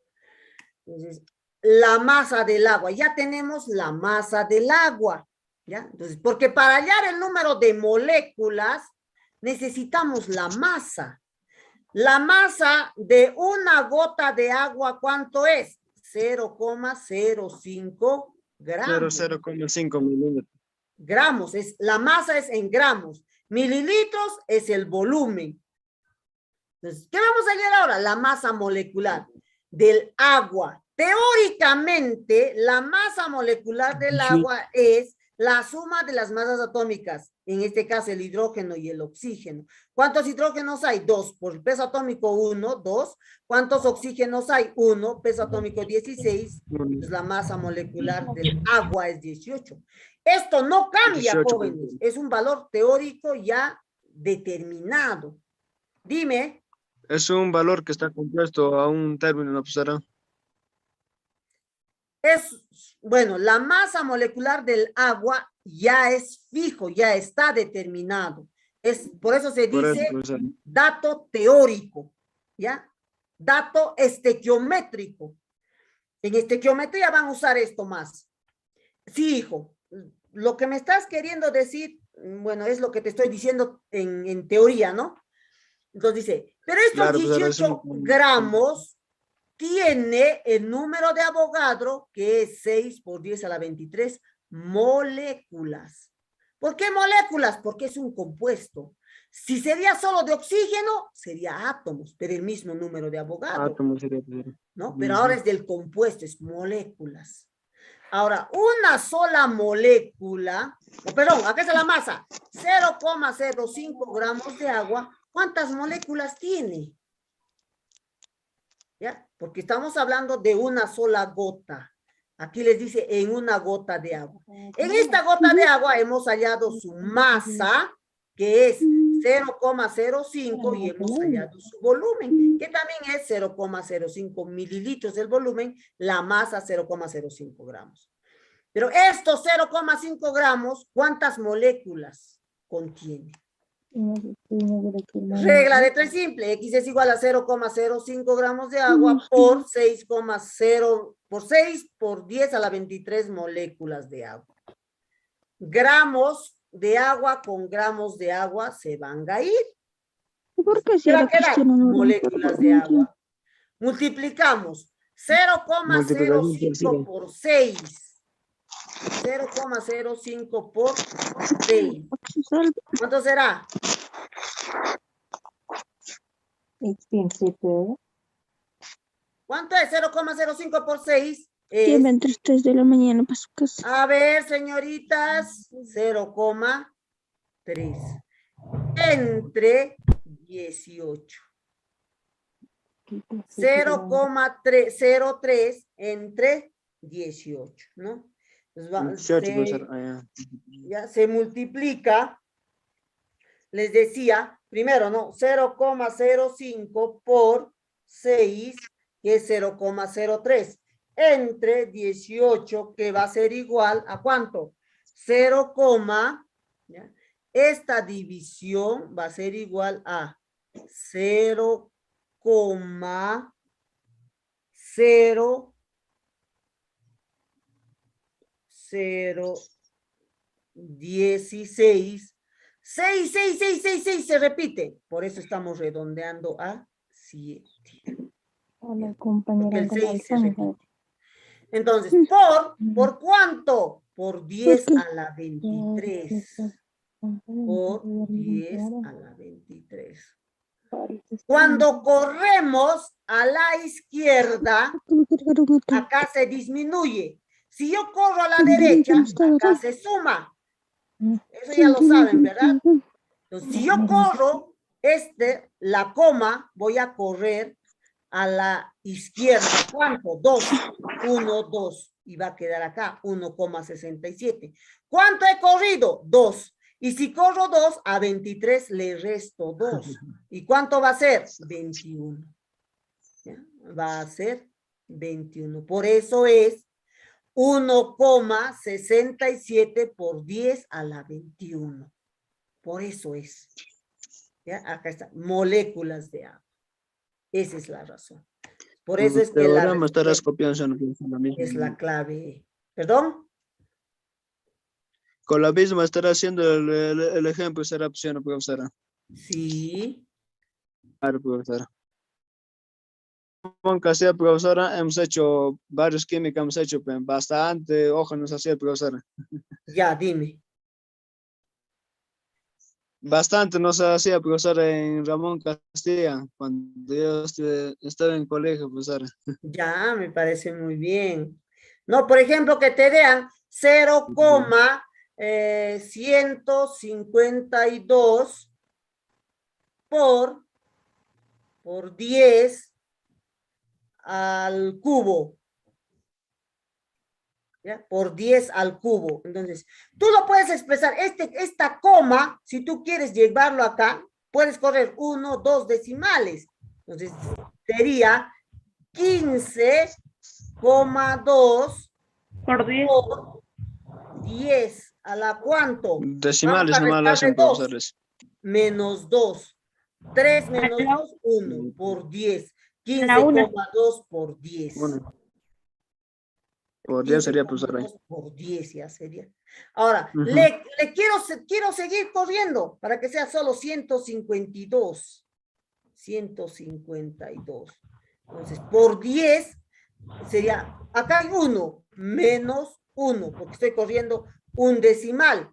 Entonces, la masa del agua. Ya tenemos la masa del agua. ¿Ya? Entonces, porque para hallar el número de moléculas necesitamos la masa. La masa de una gota de agua, ¿cuánto es? 0,05 gramos. 0,5 milímetros. Gramos, la masa es en gramos. Mililitros es el volumen. Entonces, ¿qué vamos a hallar ahora? La masa molecular del agua. Teóricamente, la masa molecular del agua es la suma de las masas atómicas, en este caso el hidrógeno y el oxígeno. ¿Cuántos hidrógenos hay? 2. Por el peso atómico 1, 2. ¿Cuántos oxígenos hay? 1. Peso atómico 16. Pues la masa molecular del agua es 18. Esto no cambia, 18, jóvenes. Es un valor teórico ya determinado. Dime. Es un valor que está compuesto a un término, ¿no, profesora? Bueno, la masa molecular del agua ya es fijo, ya está determinado. Por eso se dice dato teórico, ¿ya? Dato estequiométrico. En estequiometría van a usar esto más. Sí, hijo, lo que me estás queriendo decir, bueno, es lo que te estoy diciendo en teoría, ¿no? Entonces dice, pero estos 18 gramos tiene el número de Avogadro, que es 6 por 10 a la 23 moléculas. ¿Por qué moléculas? Porque es un compuesto. Si sería solo de oxígeno, sería átomos, pero el mismo número de Avogadro. Átomos sería, ¿no? Pero ahora es del compuesto, es moléculas. Ahora, una sola molécula, perdón, acá está la masa, 0,05 gramos de agua, ¿cuántas moléculas tiene? ¿Ya? Porque estamos hablando de una sola gota. Aquí les dice en una gota de agua. En esta gota de agua hemos hallado su masa, que es 0,05 y hemos hallado su volumen, que también es 0,05 mililitros el volumen, la masa 0,05 gramos. Pero estos 0,5 gramos, ¿cuántas moléculas contiene? Regla de 3 simple, X es igual a 0,05 gramos de agua por 6 por 10 a la 23 moléculas de agua. Gramos de agua con gramos de agua se van a ir. ¿Por qué ¿Qué va a quedar? Moléculas de agua. Multiplicamos 0,05 por 6. 0,05 por 6. ¿Cuánto será? ¿Cuánto es 0,05 por 6? Lleva entre 3 de la mañana para su casa. A ver, señoritas, 0,3 entre 18. 0,03 entre 18, ¿no? Entonces 18, profesora. Ah, ya se multiplica, les decía, primero, ¿no? 0,05 por 6, que es 0,03, entre 18, que va a ser igual a ¿cuánto? 0, ¿ya? Esta división va a ser igual a 0,016. 6 se repite. Por eso estamos redondeando a 7. Hola, Porque el 6 se repite. compañera. Entonces, ¿por cuánto? Por 10 a la 23. Por 10 a la 23. Cuando corremos a la izquierda, acá se disminuye. Si yo corro a la derecha, acá se suma. Eso ya lo saben, ¿verdad? Entonces, si yo corro, la coma, voy a correr a la izquierda. ¿Cuánto? 2. 1, 2. Y va a quedar acá 1,67. ¿Cuánto he corrido? 2. Y si corro 2, a 23 le resto 2. ¿Y cuánto va a ser? 21. ¿Ya? Va a ser 21. Por eso es 1,67 por 10 a la 21. Por eso es. ¿Ya? Acá está. Moléculas de agua. Esa es la razón. Por eso es que la estarás copiando la misma. es la clave. ¿Perdón? Con la misma estará haciendo el ejemplo, será opción, profesora. Sí. Claro, profesora. Con que sea, profesora, hemos hecho varios químicos, hemos hecho bastante, ojo, nos hacía, profesora. Ya, dime. Bastante nos hacía, profesora, en Ramón Castilla, cuando yo estaba en colegio, profesora. Ya, me parece muy bien. No, por ejemplo, que te den 0,152 por 10 al cubo. ¿Ya? Por 10 al cubo. Entonces, tú lo puedes expresar, esta coma, si tú quieres llevarlo acá, puedes correr 1, 2 decimales. Entonces, sería 15,2 Por 10. por 10 a la ¿cuánto? Decimales Vamos a nomás lo hacen, restarle 2. profesores. Menos 2. 3 menos 2, 1 por 10. La una. 15,2 por 10. Bueno, por 10 sería, profesora. 15,2 por 10 ya sería. Ahora, Ujú. le quiero seguir corriendo para que sea solo 152. 152. Entonces, por 10 sería, acá hay 1 menos 1, porque estoy corriendo un decimal.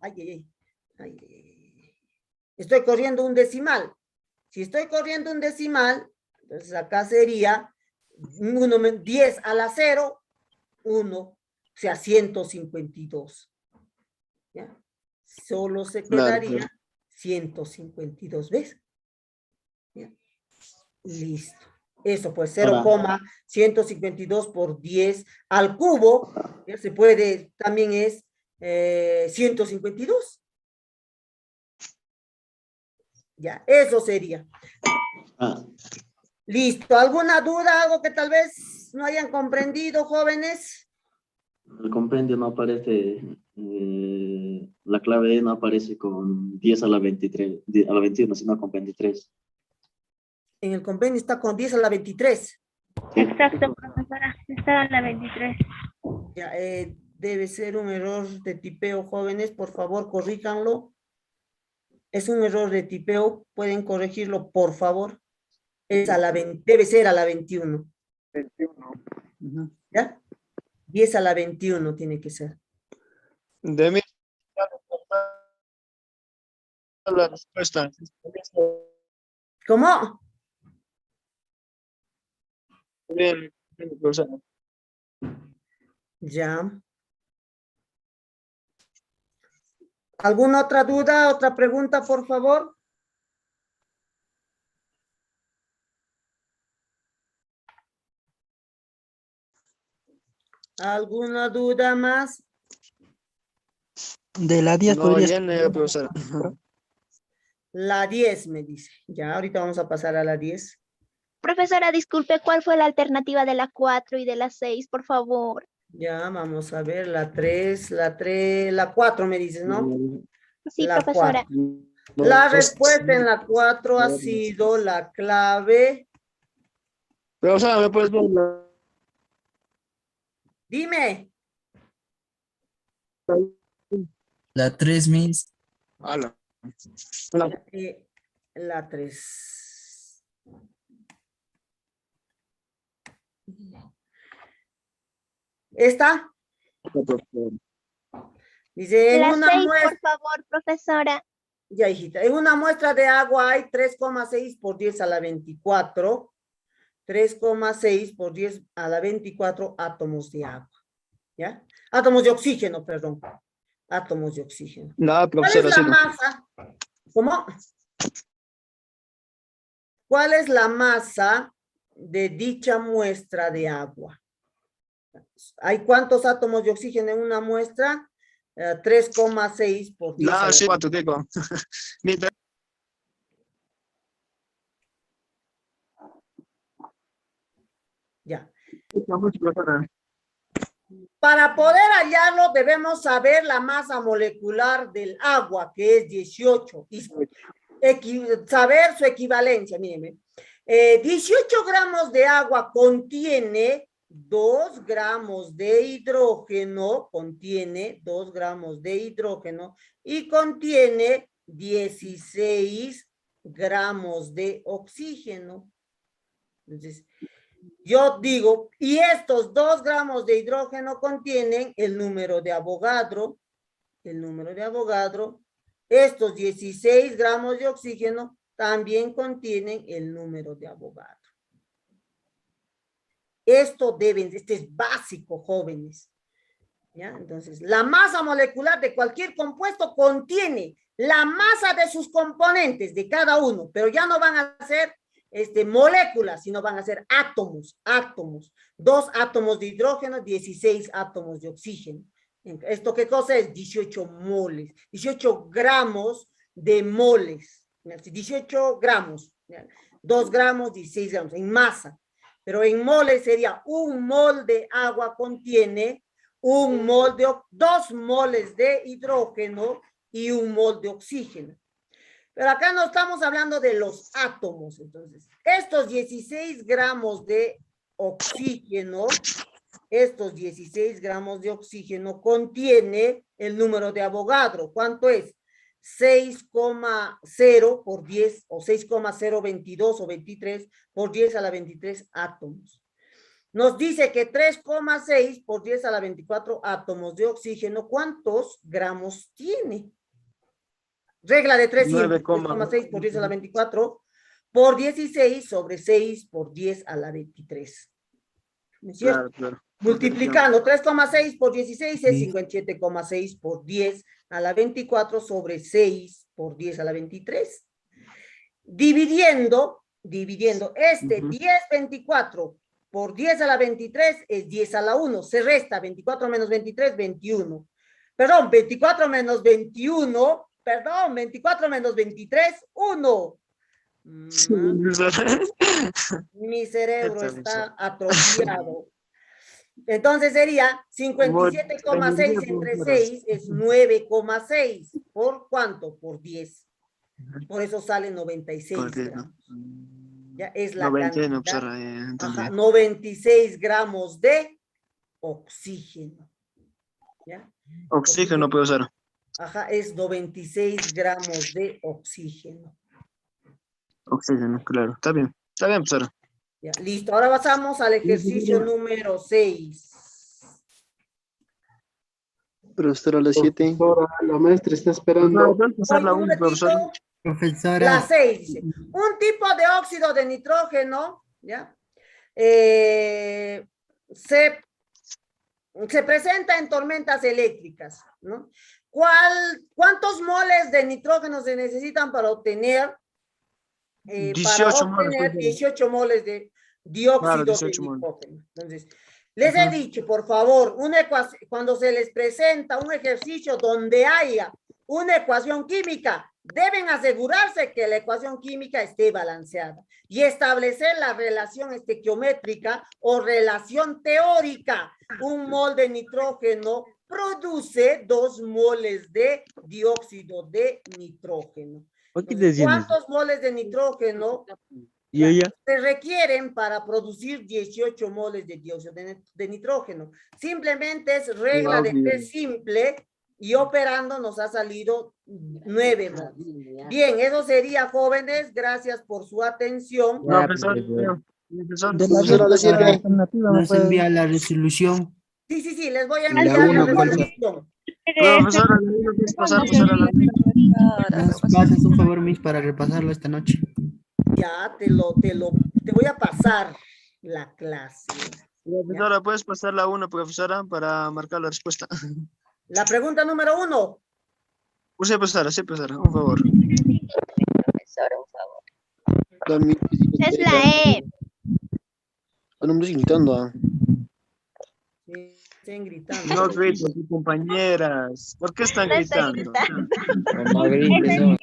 Estoy corriendo un decimal. Si estoy corriendo un decimal, entonces acá sería 10 a la 0, 1, o sea, 152. ¿Ya? Solo se quedaría Claro. 152, ¿ves? ¿Ya? Listo. Eso pues, Ahora. 0,152 por 10 al cubo, ya se puede, también es 152. Ya, eso sería. Ah, Listo. ¿Alguna duda? ¿Algo que tal vez no hayan comprendido, jóvenes? el compendio no aparece, la clave E no aparece con 10 a la 23, a la 21, sino con 23. En el compendio está con 10 a la 23. Exacto, profesora. Está en la 23. Ya, debe ser un error de tipeo, jóvenes. Por favor, corríjanlo. Es un error de tipeo. Pueden corregirlo, por favor. Es a la 20, debe ser a la 21. 21. Ujú. ¿Ya? 10 a la 21 tiene que ser. De mí, la respuesta. ¿Cómo? Bien, profesora. Ya. ¿Alguna otra duda, otra pregunta, por favor? ¿Alguna duda más? De la 10 No, podrías. ya no, profesora. La 10 me dice. Ya, ahorita vamos a pasar a la 10. Profesora, disculpe, ¿cuál fue la alternativa de la 4 y de la 6, por favor? Ya, vamos a ver, la 3, la 4 me dices, ¿no? Sí, La profesora. 4. La respuesta en la 4 ha sido la clave. Profesora, ¿me puedes ver Dime. La 3, Miss. Ala. La 3. ¿Esta? Dice, en La una 6, muestra, por favor, profesora. ya hijita, en una muestra de agua hay 3,6 por 10 a la 24, 3,6 por 10 a la 24 átomos de agua, ¿ya? Átomos de oxígeno, perdón, átomos de oxígeno. No, ¿Cuál es profesora, la sí. No. masa? ¿Cómo? ¿Cuál es la masa de dicha muestra de agua? ¿Hay cuántos átomos de oxígeno en una muestra? 3,6 por 10 a No, la sí, cuánto digo. Ni- Ya. Para poder hallarlo debemos saber la masa molecular del agua, que es 18, y saber su equivalencia, mírenme. 18 gramos de agua contiene 2 gramos de hidrógeno, y contiene 16 gramos de oxígeno. Entonces, yo digo, y estos 2 gramos de hidrógeno contienen el número de Avogadro, estos 16 gramos de oxígeno también contienen el número de Avogadro. Este es básico, jóvenes. ¿Ya? Entonces, la masa molecular de cualquier compuesto contiene la masa de sus componentes, de cada uno, pero ya no van a ser moléculas, sino van a ser átomos. 2 átomos de hidrógeno, 16 átomos de oxígeno. ¿Esto qué cosa es? 18 moles, 18 gramos de moles. 18 gramos, 2 gramos, 16 gramos, en masa. Pero en moles sería 1 mol de agua contiene 2 moles de hidrógeno y 1 mol de oxígeno. Pero acá no estamos hablando de los átomos. Entonces, estos 16 gramos de oxígeno, contiene el número de Avogadro. ¿Cuánto es? 6,0 por 10 o 6,022 o 23 por 10 a la 23 átomos. Nos dice que 3,6 por 10 a la 24 átomos de oxígeno, ¿cuántos gramos tiene? Regla de 3 siempre, 3,6 por 10 a la 24 por 16 sobre 6 por 10 a la 23. ¿No es cierto? Claro. Multiplicando 3,6 por 16 es 57,6 por 10 a la 24 sobre 6 por 10 a la 23. Dividiendo 10,24 por 10 a la 23 es 10 a la 1. Se resta 24 menos 23, 21. Perdón, 24 menos 21, 23, 1. Mi cerebro está atrofiado. Entonces sería 57,6 entre 6 es 9,6. ¿Por cuánto? Por 10. Por eso sale 96 gramos. Ya es la 90, cantidad. 96 gramos de oxígeno. ¿Ya? Oxígeno puede usar. Ajá, es 96 gramos de oxígeno. Oxígeno, claro. Está bien, profesora. Ya, listo, ahora pasamos al ejercicio número 6. Profesora, la 7. La maestra está esperando. Profesora. La 6 dice, un tipo de óxido de nitrógeno, ¿ya? Se presenta en tormentas eléctricas, ¿no? ¿Cuántos moles de nitrógeno se necesitan para obtener 18 moles, 18 moles de dióxido claro, de 18 moles. nitrógeno? Entonces, Les he dicho, por favor, cuando se les presenta un ejercicio donde haya una ecuación química, deben asegurarse que la ecuación química esté balanceada y establecer la relación estequiométrica o relación teórica. Un mol de nitrógeno produce 2 moles de dióxido de nitrógeno. ¿Cuántos moles de nitrógeno se requieren para producir 18 moles de dióxido de nitrógeno? Simplemente es regla de 3 simple y operando nos ha salido 9 moles. Bien, eso sería, jóvenes. Gracias por su atención. Profesor, De la alternativa me Nos puede- envía la resolución. Sí, les voy a La enviar la uno, ¿cuál es? resolución. profesora, ¿no puedes pasar a la Nos pasas un favor, Miss, para repasarlo esta noche. Ya te voy a pasar la clase. profesora, ¿puedes pasar la 1, profesora, para marcar la respuesta? La pregunta número 1. Sí, profesora, un favor. Profesora, un favor. Es la E. No me estoy gritando. Sí, estén gritando. No griten, compañeras. ¿Por qué están No estoy gritando? gritando.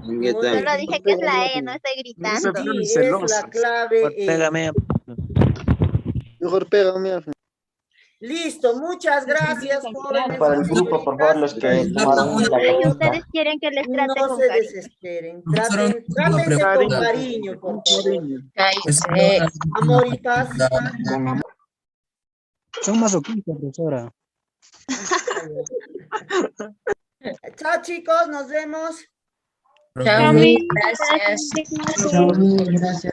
Solo dije que es la E, no estoy gritando. Sí, es la clave E. Mejor pégame. Listo, muchas gracias, jóvenes. Para el grupo, por favor, los que tomaron la Ay, captura. ustedes quieren que les trate No con se cariño. desesperen. Profesora, Trátense con pregunta. cariño, por favor. Pues, Amor y paz. Son masoquistas, profesora. Chao, chicos, nos vemos. Chao, Gracias. gracias. Gracias.